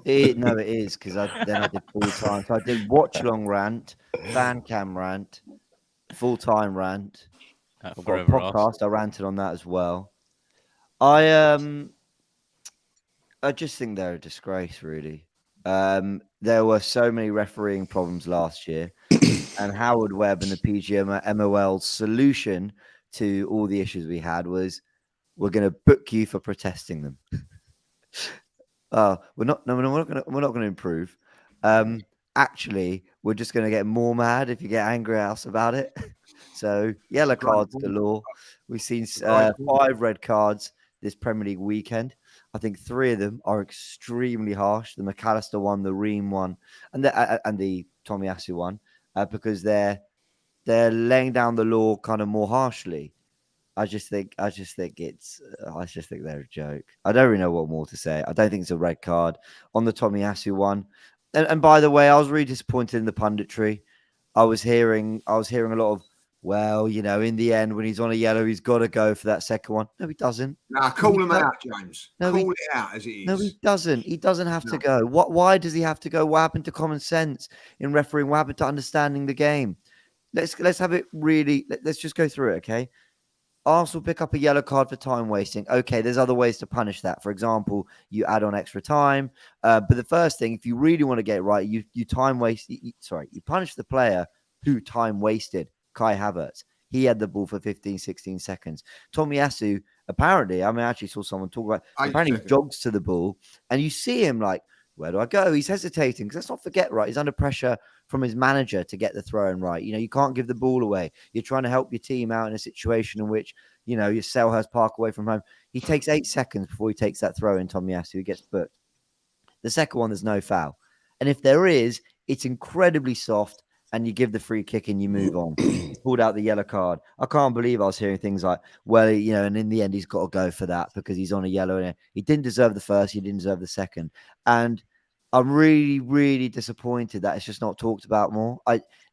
No, it is because I did full time. So I did watch long rant, fan cam rant, full time rant. I've got a podcast. I ranted on that as well. I just think they're a disgrace, really. There were so many refereeing problems last year, and Howard Webb and the PGMOL's solution to all the issues we had was we're going to book you for protesting them. We're not going to improve. Actually, we're just going to get more mad if you get angry at us about it. So yellow cards galore. We've seen 5 red cards this Premier League weekend. I think 3 of them are extremely harsh. The McAllister one, the Ream one, and the Tomiyasu one, because they're laying down the law kind of more harshly. I just think they're a joke. I don't really know what more to say. I don't think it's a red card on the Tomiyasu one. And by the way, I was really disappointed in the punditry. I was hearing a lot of, well, in the end, when he's on a yellow, he's got to go for that second one. No, he doesn't. Nah, call him out, James. Call it out as it is. No, he doesn't. He doesn't have to go. Why does he have to go? What happened to common sense in refereeing? What happened to understanding the game? Let's have it really. Let's just go through it, okay? Arsenal pick up a yellow card for time wasting. Okay, there's other ways to punish that. For example, you add on extra time. But the first thing, if you really want to get it right, you time waste. You punish the player who time wasted. Kai Havertz. He had the ball for 15, 16 seconds. Tomiyasu, apparently, I actually saw someone talk about, apparently he jogs to the ball, and you see him like, where do I go? He's hesitating, because let's not forget, right, he's under pressure from his manager to get the throw in right. You can't give the ball away. You're trying to help your team out in a situation in which, you Selhurst Park away from home. He takes 8 seconds before he takes that throw in, Tomiyasu. He gets booked. The second one, there's no foul. And if there is, it's incredibly soft, and you give the free kick and you move on. He's pulled out the yellow card. I can't believe I was hearing things like, well, and in the end, he's got to go for that because he's on a yellow. And he didn't deserve the first. He didn't deserve the second. And I'm really, really disappointed that it's just not talked about more.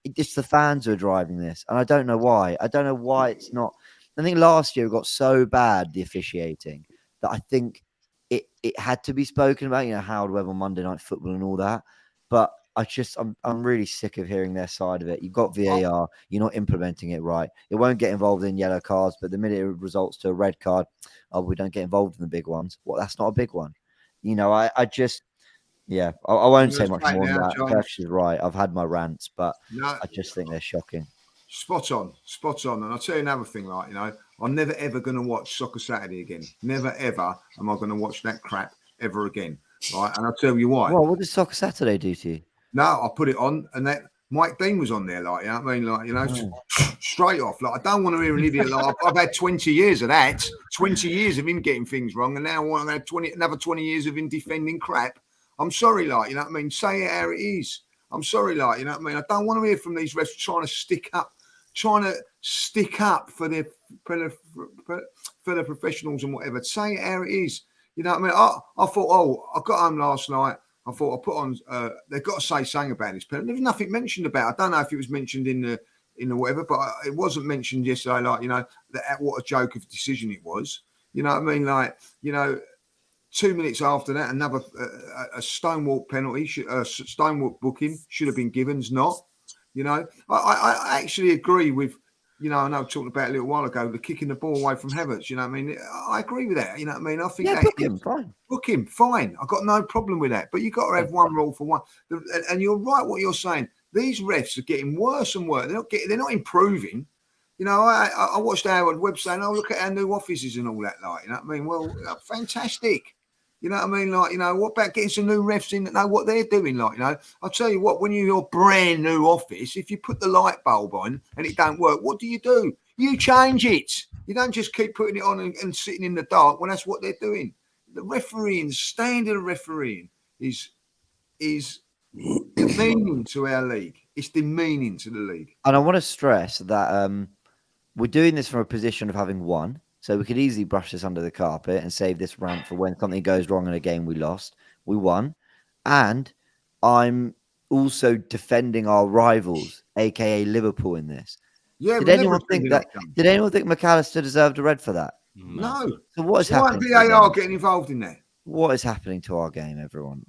It's the fans who are driving this. And I don't know why. I don't know why it's not. I think last year it got so bad, the officiating, that I think it had to be spoken about, Howard Webb on Monday Night Football and all that. But I'm really sick of hearing their side of it. You've got VAR, you're not implementing it right. It won't get involved in yellow cards, but the minute it results to a red card, we don't get involved in the big ones. Well, that's not a big one. I won't say much more than that. Kirsch is right. I've had my rants, but I just think they're shocking. Spot on. And I'll tell you another thing, I'm never ever going to watch Soccer Saturday again. Never ever am I going to watch that crap ever again. Right, and I'll tell you why. Well, what does Soccer Saturday do to you? No, I put it on, and that Mike Dean was on there, straight off. I don't want to hear an idiot. I've had 20 years of that, 20 years of him getting things wrong, and now I want to have another 20 years of him defending crap. I'm sorry, say it how it is. I'm sorry, I don't want to hear from these refs trying to stick up for the professionals and whatever. Say it how it is. I thought, I got home last night. I thought I put on. They've got to say something about this penalty. There was nothing mentioned about it. I don't know if it was mentioned in the whatever, but it wasn't mentioned yesterday. What a joke of a decision it was. 2 minutes after that, another a stonewall penalty, stonewall booking should have been given. It's not. I actually agree with. I know I talked about a little while ago, the kicking the ball away from Havertz. I agree with that. I think book him, fine. Book him, fine. I've got no problem with that. But you've got to have one rule for one. And you're right what you're saying. These refs are getting worse and worse. They're not improving. I watched Howard Webb saying, look at our new offices and all that. Well, fantastic. What about getting some new refs in that know what they're doing? I'll tell you what, when you're brand new office, if you put the light bulb on and it don't work, what do? You change it. You don't just keep putting it on and sitting in the dark when that's what they're doing. The refereeing, the standard of refereeing is demeaning to our league. It's demeaning to the league. And I want to stress that we're doing this from a position of having won. So we could easily brush this under the carpet and save this rant for when something goes wrong in a game we lost. We won. And I'm also defending our rivals, aka Liverpool, in this. Yeah, did anyone think McAllister deserved a red for that? No. So what is happening? Why VAR getting involved in that? What is happening to our game, everyone?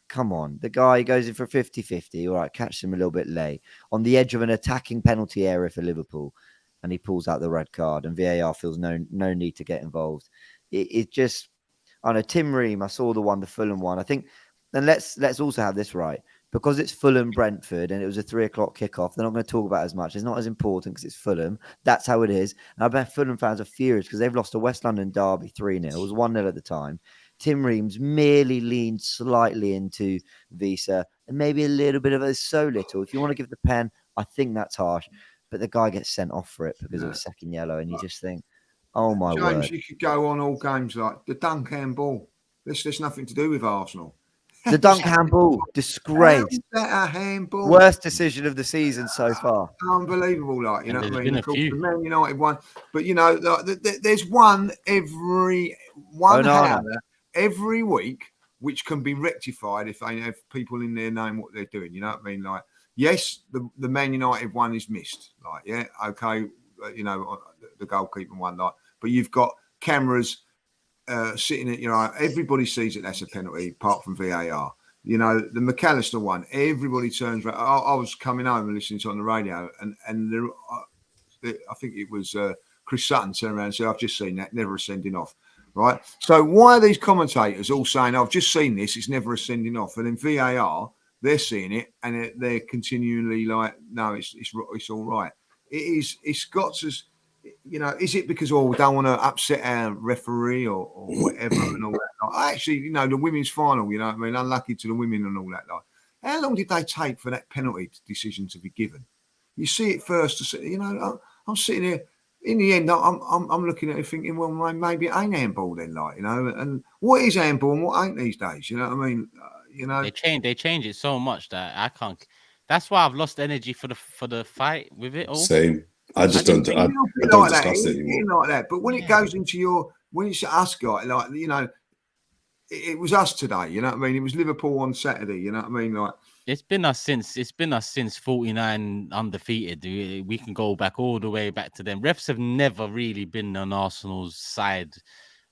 Come on. The guy goes in for 50-50. All right, catch him a little bit late. On the edge of an attacking penalty area for Liverpool. And he pulls out the red card, and VAR feels no need to get involved. It just, I know Tim Ream. I saw the Fulham one. I think, and let's also have this right, because it's Fulham Brentford, and it was a 3:00 kickoff. They're not going to talk about it as much. It's not as important because it's Fulham. That's how it is. And I bet Fulham fans are furious because they've lost a West London derby 3-0. It was 1-0 at the time. Tim Reams merely leaned slightly into Visa, and maybe a little bit of it, so little. If you want to give the pen, I think that's harsh. But the guy gets sent off for it because of a second yellow, and you just think, oh my James, word. you could go on all games like the dunk handball. There's nothing to do with Arsenal. The dunk handball, disgrace. How is that a handball? Worst decision of the season so far. Unbelievable, like, you know what I mean? Been Of course, few. the Man United one, but you know, there's one every week, which can be rectified if they have people in there knowing what they're doing. You know what I mean? Like, yes, the Man United one is missed. Like, yeah, okay, you know, the goalkeeper one, like, but you've got cameras sitting at, you know, everybody sees it. That's a penalty, apart from VAR. You know, the McAllister one, everybody turns around. I was coming home and listening to it on the radio, and I think it was Chris Sutton turned around and said, I've just seen that, never a sending off. Right? So why are these commentators all saying, I've just seen this, it's never a sending off? And then VAR, they're seeing it, and they're continually like, no, it's all right. It's got to, you know, is it because, we don't want to upset our referee or whatever and all that? Like, actually, you know, the women's final, you know what I mean? Unlucky to the women and all that. Like, how long did they take for that penalty decision to be given? You see it first, you know, I'm sitting here. In the end, I'm looking at it thinking, well, maybe it ain't handball then, like, you know, and what is handball and what ain't these days? You know what I mean? You know, they change it so much that I can't. That's why I've lost energy for the fight with it all. Same. I just don't discuss it anymore. Like that. But when it goes into when it's us guy, like, you know, it was us today. You know what I mean? It was Liverpool on Saturday. You know what I mean? Like, It's been us since 49 undefeated. We can go back all the way back to them. Refs have never really been on Arsenal's side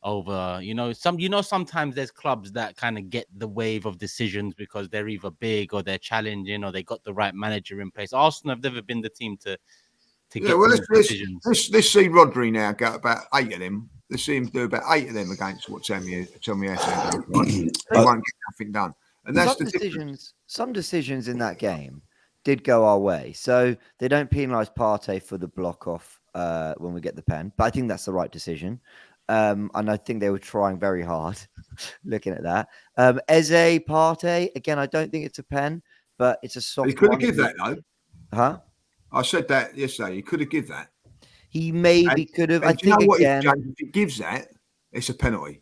over, sometimes there's clubs that kind of get the wave of decisions because they're either big or they're challenging or they got the right manager in place. Arsenal have never been the team to get decisions. Let's see Rodri now go about 8 of them. Let's see him do about 8 of them against what tell me how they won't get nothing done. And that's some decisions in that game did go our way. So they don't penalise Partey for the block off when we get the pen. But I think that's the right decision. And I think they were trying very hard looking at that. Eze, Partey, again, I don't think it's a pen, but it's a soft. He could have given that, though. Huh? I said that yesterday. He could have given that. He maybe could have. I think again, if he gives that, it's a penalty.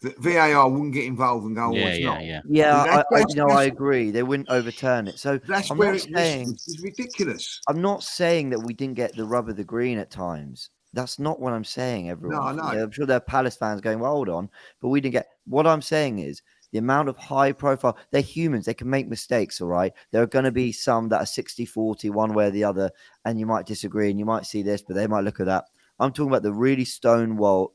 The VAR wouldn't get involved and go, it's not. Yeah, I agree. They wouldn't overturn it. So that's it's ridiculous. I'm not saying that we didn't get the rub of the green at times. That's not what I'm saying, everyone. No. I'm sure there are Palace fans going, well, hold on. But we didn't get... What I'm saying is the amount of high profile... They're humans. They can make mistakes, all right? There are going to be some that are 60-40, one way or the other, and you might disagree, and you might see this, but they might look at that. I'm talking about the really stonewall,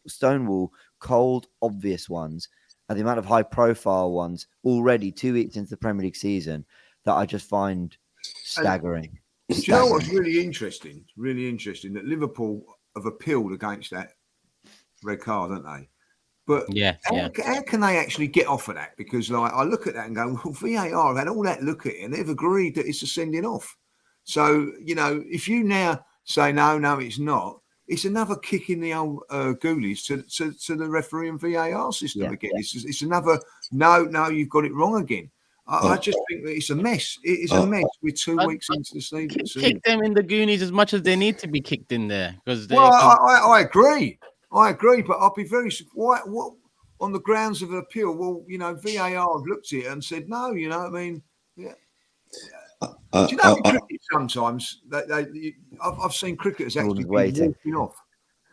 cold, obvious ones, and the amount of high-profile ones already 2 weeks into the Premier League season that I just find staggering. Do you know what's really interesting? Really interesting that Liverpool have appealed against that red card, haven't they? But how can they actually get off of that? Because, like, I look at that and go, well, VAR have had all that look at it and they've agreed that it's a sending off. So, you know, if you now say, no, it's not, it's another kick in the old ghoulies to the referee and VAR system again. Yeah. It's another, no, you've got it wrong again. I just think that it's a mess. It is a mess. We're 2 weeks into the season. Kick them in the Goonies as much as they need to be kicked in there. I agree. But I'll be very what on the grounds of an appeal. Well, you know, VAR looked at it and said no. You know what I mean? Yeah. Do you know in cricket sometimes I've seen cricketers actually walking off,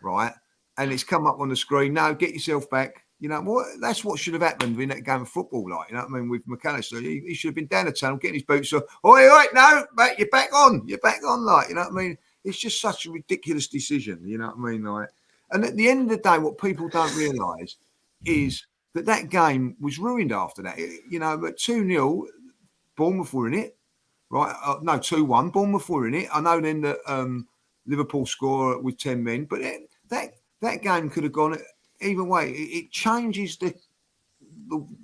right? And it's come up on the screen. No, get yourself back. You know what? That's what should have happened in that game of football. Like, you know what I mean? With McAllister, he should have been down the tunnel, getting his boots off. Oi, no, you're back on. Like, you know what I mean? It's just such a ridiculous decision. You know what I mean? Like, and at the end of the day, what people don't realise is that game was ruined after that. You know, but 2-0, Bournemouth were in it, right? No, 2-1, Bournemouth were in it. I know then that Liverpool score with 10 men, but that game could have gone either way. It changes the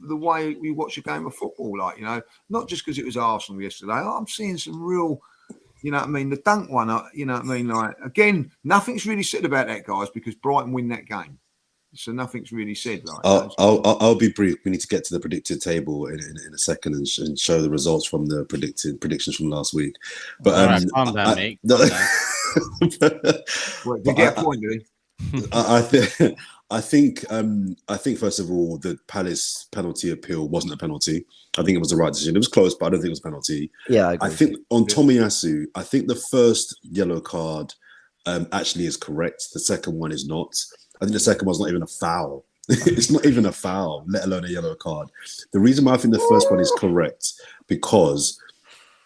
way we watch a game of football, like, you know, not just because it was Arsenal yesterday. I'm seeing some real, you know what I mean, the dunk one, you know what I mean, like, again, nothing's really said about that, guys, because Brighton win that game. So nothing's really said. I'll be brief. We need to get to the predicted table in a second and show the results from the predictions from last week. But all right, calm down, mate. Calm down. To get a point, really. I think first of all, the Palace penalty appeal wasn't a penalty. I think it was the right decision. It was close, but I don't think it was a penalty. Yeah, I agree. I think on Tomiyasu, I think the first yellow card actually is correct. The second one is not. I think the second one's not even a foul. It's not even a foul, let alone a yellow card. The reason why I think the first one is correct because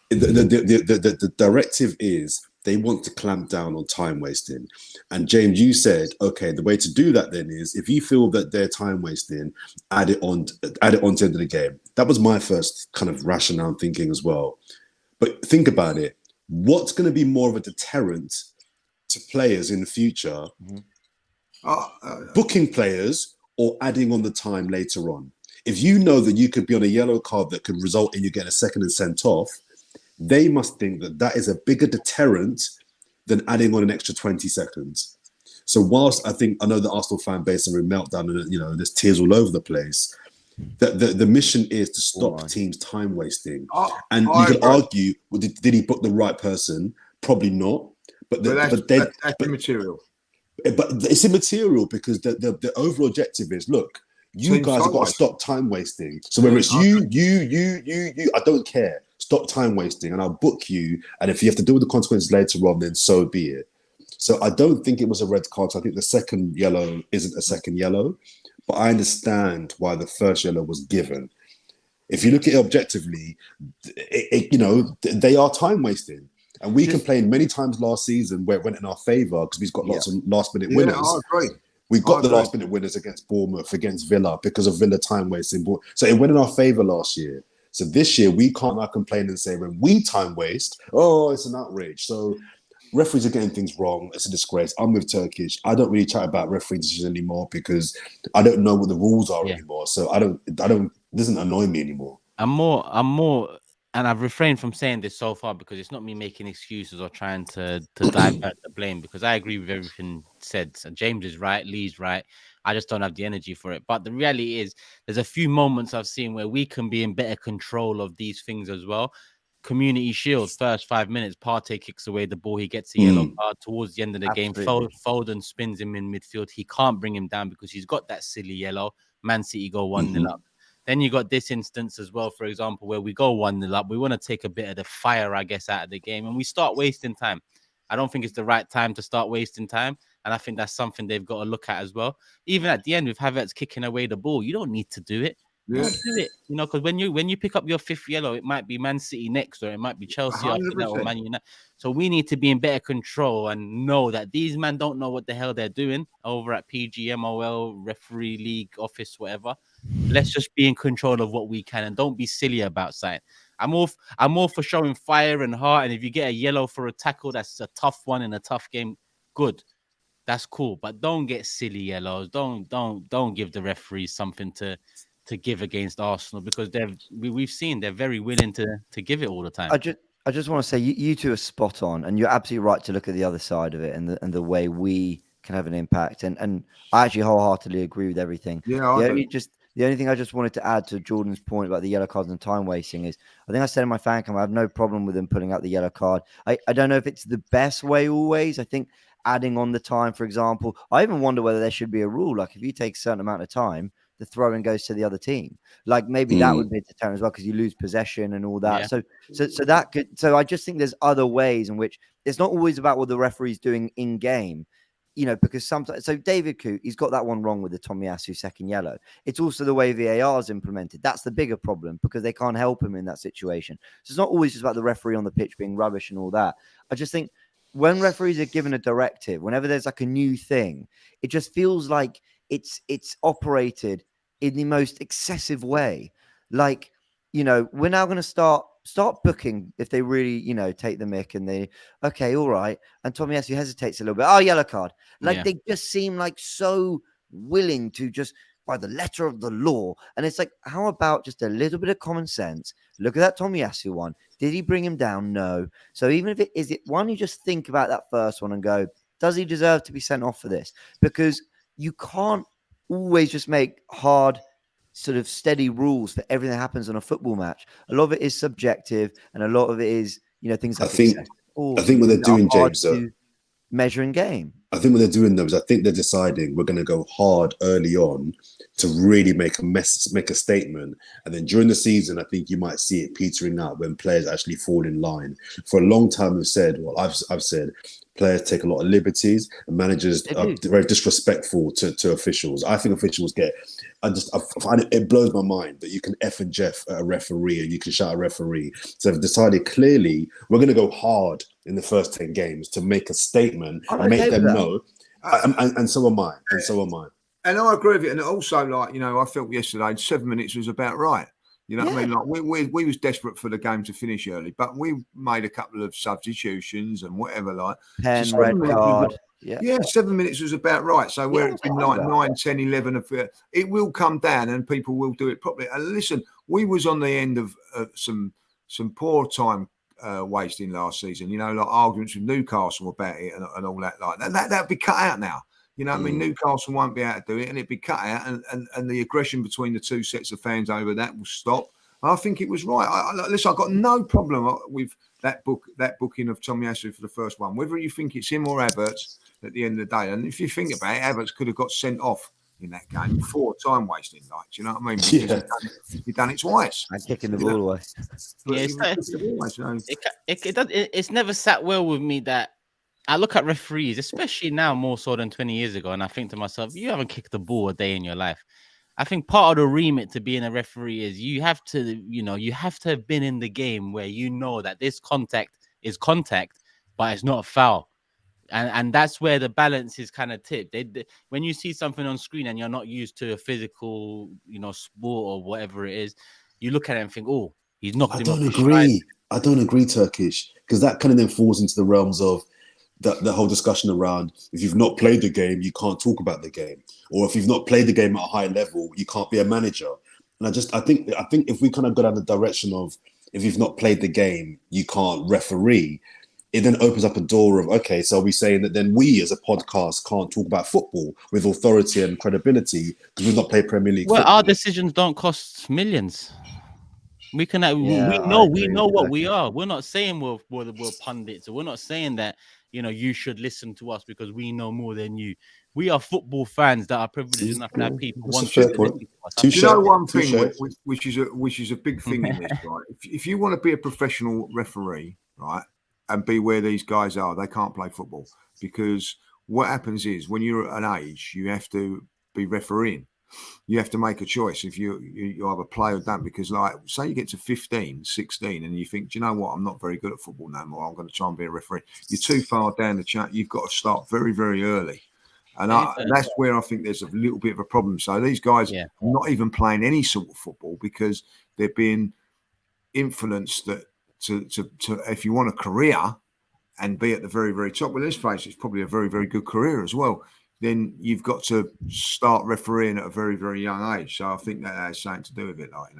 the directive is they want to clamp down on time wasting. And James, you said, okay, the way to do that then is if you feel that they're time wasting, add it on to the end of the game. That was my first kind of rationale thinking as well. But think about it. What's going to be more of a deterrent to players in the future? Booking players or adding on the time later on? If you know that you could be on a yellow card that could result in you getting a second and sent off, they must think that that is a bigger deterrent than adding on an extra 20 seconds. So whilst I know the Arsenal fan base are in meltdown and there's tears all over the place, the mission is to stop teams time wasting. And you could argue, well, did he book the right person? Probably not. But that's immaterial. But it's immaterial because the overall objective is, look, you guys have got to stop time wasting. So whether it's you, I don't care. Stop time wasting and I'll book you. And if you have to deal with the consequences later on, then so be it. So I don't think it was a red card. So I think the second yellow isn't a second yellow, but I understand why the first yellow was given. If you look at it objectively, they are time wasting. And we complained many times last season where it went in our favour because we've got lots of last-minute winners. I agree. We got the last-minute winners against Bournemouth, against Villa because of Villa time wasting. So it went in our favour last year. So this year, we can't now complain and say when we time waste, it's an outrage. So referees are getting things wrong. It's a disgrace. I'm with Turkish. I don't really chat about referee decisions anymore because I don't know what the rules are anymore. So it doesn't annoy me anymore. I'm more, and I've refrained from saying this so far because it's not me making excuses or trying to divert the blame because I agree with everything said. So James is right, Lee's right. I just don't have the energy for it. But the reality is there's a few moments I've seen where we can be in better control of these things as well. Community Shield, first 5 minutes, Partey kicks away the ball. He gets a yellow card towards the end of the game. Foden spins him in midfield. He can't bring him down because he's got that silly yellow. Man City go 1-0 up. Then you got this instance as well, for example, where we go 1-0 up. We want to take a bit of the fire, I guess, out of the game. And we start wasting time. I don't think it's the right time to start wasting time. And I think that's something they've got to look at as well. Even at the end with Havertz kicking away the ball, you don't need to do it. Yeah. Don't do it. Because when you pick up your fifth yellow, it might be Man City next, or it might be Chelsea 100%. After that, or Man United. So we need to be in better control and know that these men don't know what the hell they're doing over at PGMOL, referee league office, whatever. Let's just be in control of what we can and don't be silly about something. I'm all for showing fire and heart. And if you get a yellow for a tackle, that's a tough one in a tough game. Good. That's cool. But don't get silly yellows. Don't give the referees something to give against Arsenal because we've seen they're very willing to give it all the time. I just want to say you two are spot on, and you're absolutely right to look at the other side of it and the way we can have an impact. And I actually wholeheartedly agree with everything. Yeah, the only thing I just wanted to add to Jordan's point about the yellow cards and time wasting is I think I said in my fan cam I have no problem with them putting out the yellow card. I don't know if it's the best way always. I think adding on the time, for example, I even wonder whether there should be a rule like if you take a certain amount of time, the throw-in goes to the other team. Like maybe that would be a deterrent as well because you lose possession and all that. Yeah. So that could. So I just think there's other ways in which it's not always about what the referee's doing in game. Because sometimes, so David Coote, he's got that one wrong with the Tomiyasu second yellow. It's also the way VAR is implemented. That's the bigger problem because they can't help him in that situation. So it's not always just about the referee on the pitch being rubbish and all that. I just think when referees are given a directive, whenever there's like a new thing, it just feels like it's operated in the most excessive way. Like, we're now going to start booking if they really, take the mick and they, okay, all right. And Tomiyasu hesitates a little bit. Oh, yellow card. They just seem like so willing to just by the letter of the law. And it's like, how about just a little bit of common sense? Look at that Tomiyasu one. Did he bring him down? No. So even if why don't you just think about that first one and go, does he deserve to be sent off for this? Because you can't always just make hard, sort of steady rules for everything that happens on a football match. A lot of it is subjective, and a lot of it is, things I like think force what they're and are doing, hard James. to measure in game. I think what they're doing though is I think they're deciding we're going to go hard early on to really make a statement, and then during the season, I think you might see it petering out when players actually fall in line. For a long time, we've said, well, I've said, players take a lot of liberties, and managers are very disrespectful to officials. I think officials I find it blows my mind that you can F and Jeff at a referee and you can shout at a referee. So they've decided clearly we're going to go hard in the first 10 games to make a statement and make them know. And so am I. And so am I. And I agree with it. And also, like, I felt yesterday 7 minutes was about right. You know what I mean? Like we was desperate for the game to finish early, but we made a couple of substitutions and whatever, like. Pen, red card. Yeah, 7 minutes was about right. So where it's been like 9, 10, 11, it will come down and people will do it properly. And listen, we was on the end of some poor time wasting last season. Like arguments with Newcastle about it and all that. Like that'd be cut out now. You know what I mean? Newcastle won't be able to do it, and it'd be cut out, and the aggression between the two sets of fans over that will stop. I think it was right. Listen, I've got no problem with that booking of Tomiyasu for the first one, whether you think it's him or Havertz at the end of the day. And if you think about it, Havertz could have got sent off in that game for time wasting. Like, do you know what I mean? Because he'd done it twice. And kicking the ball away. It's never sat well with me that I look at referees, especially now more so than 20 years ago, and I think to myself, you haven't kicked the ball a day in your life. I think part of the remit to being a referee is you have to have been in the game where that this contact is contact, but it's not a foul. And that's where the balance is kind of tipped. When you see something on screen and you're not used to a physical, sport or whatever it is, you look at it and think, oh, he's knocked him off. I don't agree, Turkish, because that kind of then falls into the realms of the whole discussion around if you've not played the game, you can't talk about the game, or if you've not played the game at a high level, you can't be a manager. And I think if we kind of go down the direction of if you've not played the game, you can't referee, it then opens up a door of, okay, so are we saying that then we as a podcast can't talk about football with authority and credibility because we've not played Premier League football? Our decisions don't cost millions. We can we know what we are. We're not saying we're pundits, or we're not saying that you should listen to us because we know more than you. We are football fans that are privileged enough that people want to listen to us. You know one thing which is a big thing in this, right? If you want to be a professional referee, right, and be where these guys are, they can't play football, because what happens is when you're at an age, you have to be refereeing. You have to make a choice if you either play or don't, because like say you get to 15, 16 and you think, do you know what, I'm not very good at football no more, I'm going to try and be a referee. You're too far down the track. You've got to start very, very early. And that's where I think there's a little bit of a problem. So these guys are not even playing any sort of football because they're being influenced that to if you want a career and be at the very, very top, well, let's face it, it's probably a very, very good career as well, then you've got to start refereeing at a very, very young age. So I think that has something to do with it, like,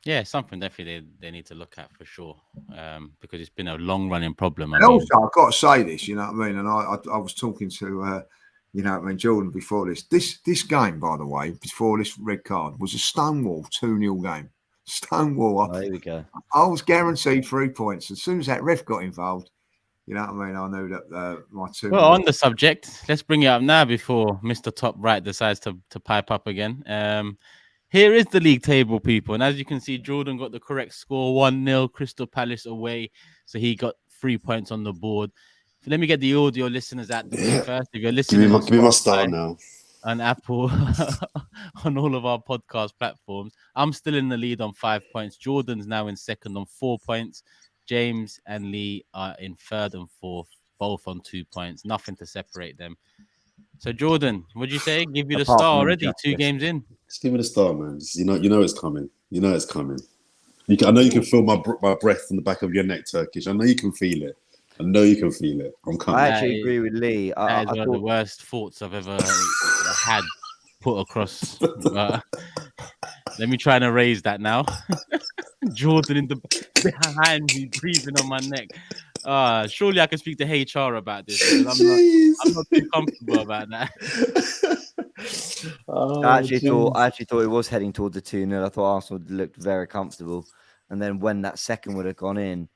Yeah, something definitely they need to look at for sure, because it's been a long-running problem. Also, I've got to say this, you know what I mean? And I was talking to, Jordan before this game, by the way, before this red card, was a Stonewall 2-0 game. Stonewall. There we go. I was guaranteed 3 points. As soon as that ref got involved, you know what I mean? I knew that my two. Well, on the subject, let's bring it up now before Mr. Top Right decides to pipe up again. Here is the league table, people. And as you can see, Jordan got the correct score, 1-0, Crystal Palace away. So he got 3 points on the board. So let me get the audio listeners out first. If you're listening, give me my star now. On Apple, on all of our podcast platforms, I'm still in the lead on 5 points. Jordan's now in second on 4 points. James and Lee are in third and fourth, both on 2 points. Nothing to separate them. So, Jordan, what'd you say? Give you the star already, 2 games in. Just give me the star, man. You know it's coming. You know it's coming. I know you can feel my breath on the back of your neck, Turkish. I know you can feel it. I'm coming. I actually agree with Lee. That is one of the worst thoughts I've ever had put across. Let me try and erase that now. Jordan behind me, breathing on my neck. Surely I can speak to HR about this because I'm not too comfortable about that. I actually thought it was heading towards the 2-0. I thought Arsenal looked very comfortable. And then when that second would have gone in,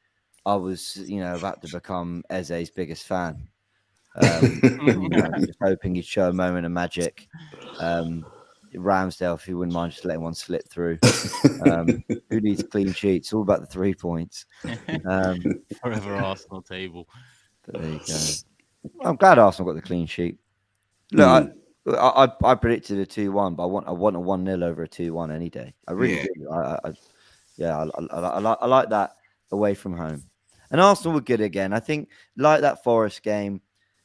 I was, about to become Eze's biggest fan. Just hoping he'd show a moment of magic. Ramsdale, if he wouldn't mind just letting one slip through. Who needs clean sheets? It's all about the 3 points. Forever Arsenal table. But there you go. I'm glad Arsenal got the clean sheet. Look, I predicted a 2-1, but I want a 1-0 over a 2-1 any day. I really do. I like that away from home. And Arsenal were good again. I think like that Forest game,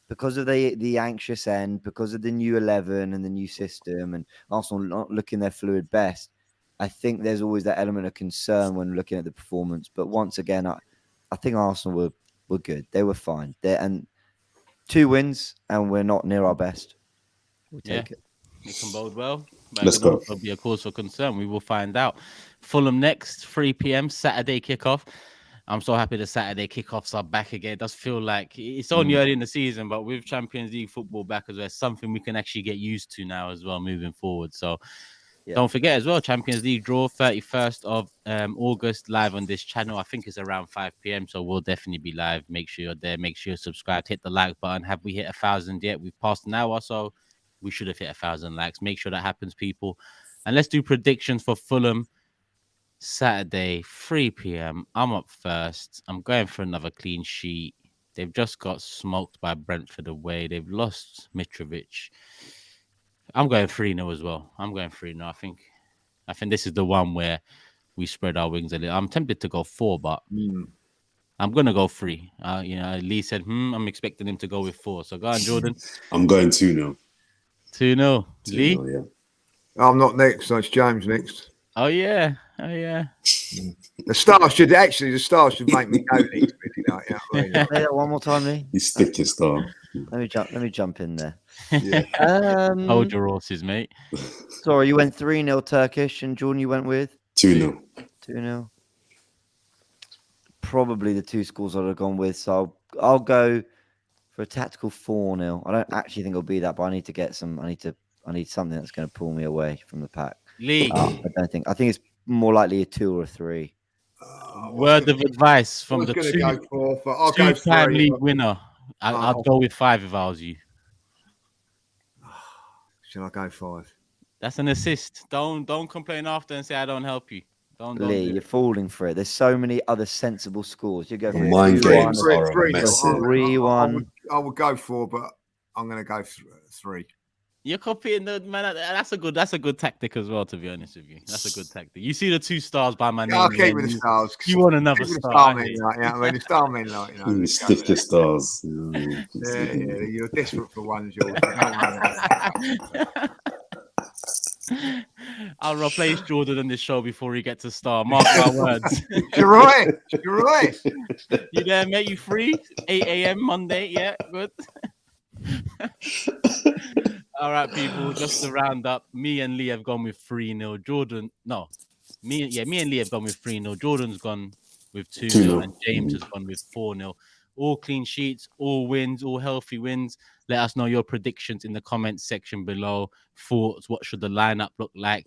because of the anxious end, because of the new 11 and the new system, and Arsenal not looking their fluid best, I think there's always that element of concern when looking at the performance. But once again, I think Arsenal were good. They were fine. And 2 wins, and we're not near our best. We'll take it. It can bode well. But Let's it can go. also be a cause for concern. We will find out. Fulham next, 3 p.m. Saturday kickoff. I'm so happy the Saturday kickoffs are back again. It does feel like it's only early in the season, but with Champions League football back as well, it's something we can actually get used to now as well moving forward. So don't forget as well, Champions League draw 31st of August live on this channel. I think it's around 5 p.m. So we'll definitely be live. Make sure you're there. Make sure you're subscribed. Hit the like button. Have we hit 1,000 yet? We've passed an hour, so we should have hit 1,000 likes. Make sure that happens, people. And let's do predictions for Fulham. Saturday, 3 p.m. I'm up first. I'm going for another clean sheet. They've just got smoked by Brentford away. They've lost Mitrovic. I'm going 3-0 as well. I'm going 3-0. I think this is the one where we spread our wings a little. I'm tempted to go 4, but I'm going to go 3. Lee said, I'm expecting him to go with 4. So go on, Jordan. I'm going 2-0. 2-0. Lee? 2-0, yeah. I'm not next, so it's James next. Oh, yeah. The star should make me go next. Say that one more time, Lee. You stick your star. Let me jump in there. Yeah. Hold your horses, mate. Sorry, you went 3-0 Turkish, and Jordan, you went with 2-0. 2-0. Probably the 2 scores I'd have gone with. So I'll go for a tactical 4-0. I don't actually think it'll be that, but I need to get some. I need something that's going to pull me away from the pack. Lee, I think it's more likely a 2 or a 3. Word of advice from the two-time league winner. I'll go with 5 if I was you. Should I go 5? That's an assist. Don't complain after and say I don't help you. Don't Lee, you're falling for it. There's so many other sensible scores. You go for Mind games are a 3-1. I would go 4, but I'm going to go 3. You're copying the man. That's a good tactic as well. To be honest with you, that's a good tactic. You see the 2 stars by my name. I'll keep with the stars. You want another star? The star men, You stick your stars. Yeah, you're desperate for one, George. I'll replace Jordan on this show before he gets a star. Mark my words. You're right. You there, mate? You free? 8 a.m. Monday. Yeah, good. All right, people. Just to round up, me and Lee have gone with 3-0. Me and Lee have gone with 3-0. Jordan's gone with 2-0, and James has gone with 4-0. All clean sheets, all wins, all healthy wins. Let us know your predictions in the comments section below. Thoughts, what should the lineup look like?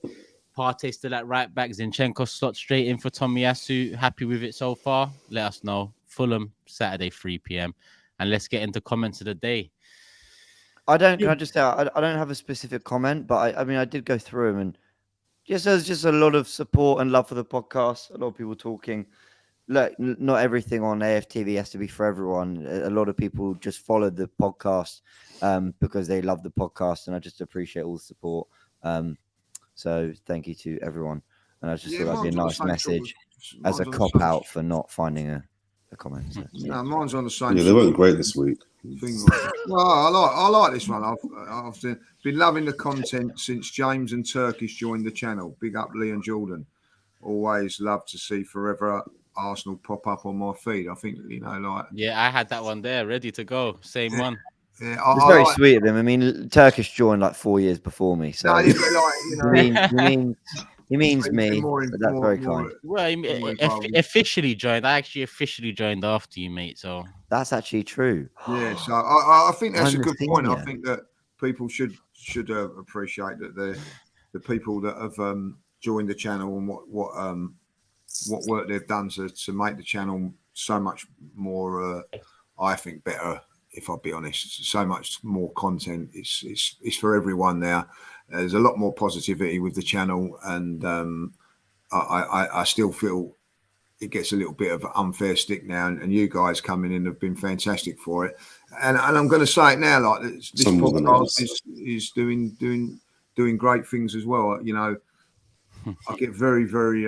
Partey still at right back. Zinchenko slot straight in for Tomiyasu. Happy with it so far? Let us know. Fulham, Saturday, 3 p.m. And let's get into comments of the day. Can I just say, I don't have a specific comment, but I did go through them, and there's just a lot of support and love for the podcast. A lot of people talking. Look, not everything on AFTV has to be for everyone. A lot of people just follow the podcast because they love the podcast, and I just appreciate all the support. So thank you to everyone. And I just thought that'd be a nice message as a cop out for not finding a comment. So, yeah. No, mine's on the same. Yeah, they weren't great this week. Well, I like this one. I've been loving the content since James and Turkish joined the channel. Big up Lee and Jordan. Always love to see Forever Arsenal pop up on my feed. I think Yeah, I had that one there ready to go. Same one. Yeah, it's very sweet of him. I mean, Turkish joined like 4 years before me, so he He means He's me, been but that's very kind. Well, officially joined. I actually officially joined after you, mate. So that's actually true. Yeah, so I think that's I'm a the good point. I senior. think that people should appreciate that the people that have joined the channel and what work they've done to make the channel so much more. I think better. If I'll be honest, so much more content. It's for everyone now. There's a lot more positivity with the channel, and I still feel it gets a little bit of unfair stick now, and you guys coming in have been fantastic for it. And I'm going to say it now, like this podcast is doing great things as well. You know, I get very, very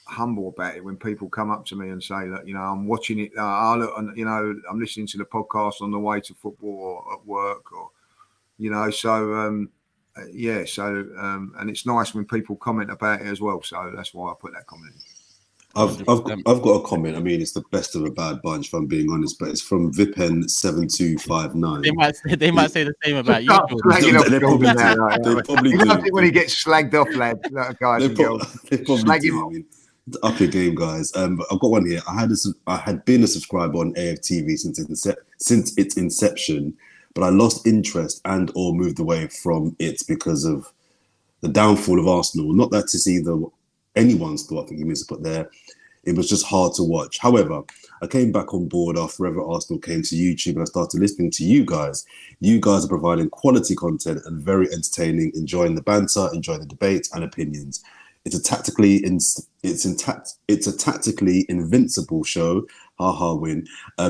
humble about it when people come up to me and say that, you know, I'm watching it. You know, I'm listening to the podcast on the way to football or at work, or you know, so. Yeah, so and it's nice when people comment about it as well. So that's why I put that comment in. I've got a comment. I mean, it's the best of a bad bunch, if I'm being honest, but it's from Vipen7259. They might say the same about you. They probably do. They probably do. He when he gets slagged off, lad. Guys and girls. They probably do. I mean, up your game, guys. But I've got one here. I had been a subscriber on AFTV since its inception, but I lost interest and or moved away from it because of the downfall of Arsenal. Not that it's either anyone's thought, I think he means to put there. It was just hard to watch. However, I came back on board after Fourever Arsenal came to YouTube and I started listening to you guys. You guys are providing quality content and very entertaining, enjoying the banter, enjoying the debates and opinions. It's a tactically invincible show. Ha win.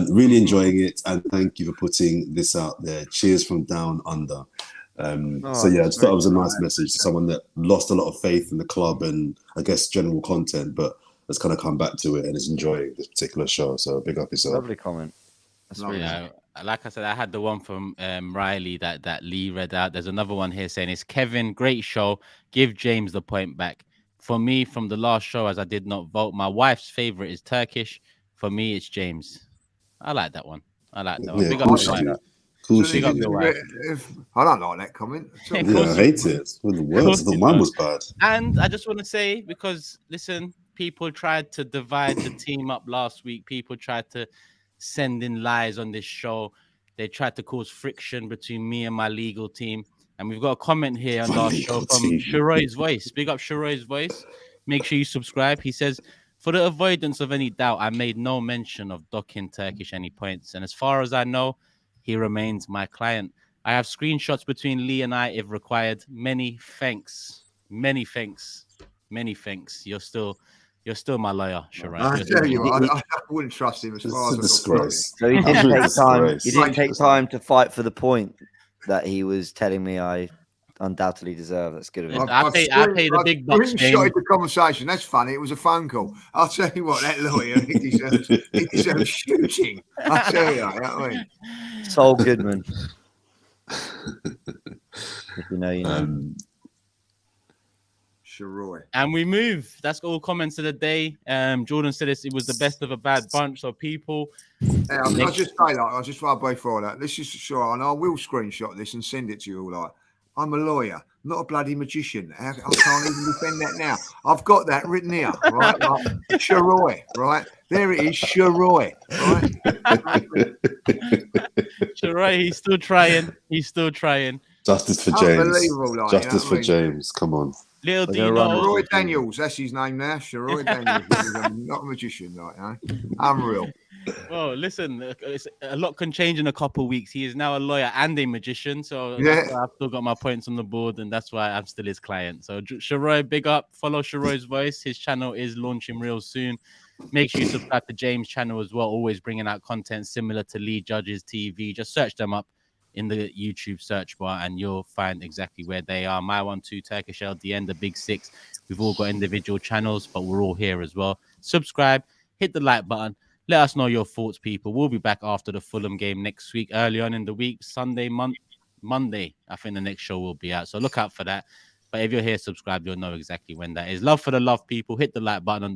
Really enjoying it, and thank you for putting this out there. Cheers from down under. So yeah, I just thought it was a nice message to someone that lost a lot of faith in the club and I guess general content, but has kind of come back to it and is enjoying this particular show. So big up yourself. Lovely comment. That's really nice. Like I said, I had the one from Riley that Lee read out. There's another one here saying it's Kevin, great show. Give James the point back. For me, from the last show, as I did not vote, my wife's favorite is Turkish. For me, it's James. I like that one. Yeah, big cool up shit. your wife. Cool Big up your wife. I don't like that comment. Yeah, I hate it. One of the worst. The mine was bad. And I just want to say, because listen, people tried to divide the team up last week. People tried to send in lies on this show. They tried to cause friction between me and my legal team. And we've got a comment here on last show from Sharoy's Voice. Big up Sharoy's Voice. Make sure you subscribe. He says, for the avoidance of any doubt, I made no mention of docking Turkish any points. And as far as I know, he remains my client. I have screenshots between Lee and I if required. Many thanks. Many thanks. Many thanks. You're still my lawyer, Sharon. I tell you, I wouldn't trust him as far as a disgrace. So he didn't take time. He didn't take time to fight for the point that he was telling me I undoubtedly deserve. That's good of him. I pay the big bucks. Started the conversation. That's funny. It was a phone call. I'll tell you what, that lawyer, he deserves shooting. I tell you, you know what I mean? Sol Goodman. If you know, you know. Sharoy. And we move. That's all comments of the day. Jordan said it was the best of a bad bunch of people. Yeah, I'll just say that. I'll just run before that. This is sure, and I will screenshot this and send it to you all. Like, I'm a lawyer, not a bloody magician. I can't even defend that now. I've got that written here, right? Like, Sharoy, right? There it is, Sharoy, right? Sharoy, he's still trying. Justice for James. Like, Justice for James. Come on. Little Dino. Roy Daniels, that's his name now. Sharoy Daniels. Not a magician, right? Unreal. Well, listen, a lot can change in a couple of weeks. He is now a lawyer and a magician, so yeah. That's why I've still got my points on the board, and that's why I'm still his client. So, Sharoy, big up. Follow Sharoy's Voice. His channel is launching real soon. Make sure you subscribe to James' channel as well. Always bringing out content similar to Lee Judge's TV. Just search them up in the YouTube search bar, and you'll find exactly where they are. My 1-2 Turkish LDN, the Big Six. We've all got individual channels, but we're all here as well. Subscribe, hit the like button. Let us know your thoughts, people. We'll be back after the Fulham game next week, early on in the week, Monday. I think the next show will be out. So look out for that. But if you're here, subscribe. You'll know exactly when that is. Love for the love, people. Hit the like button on the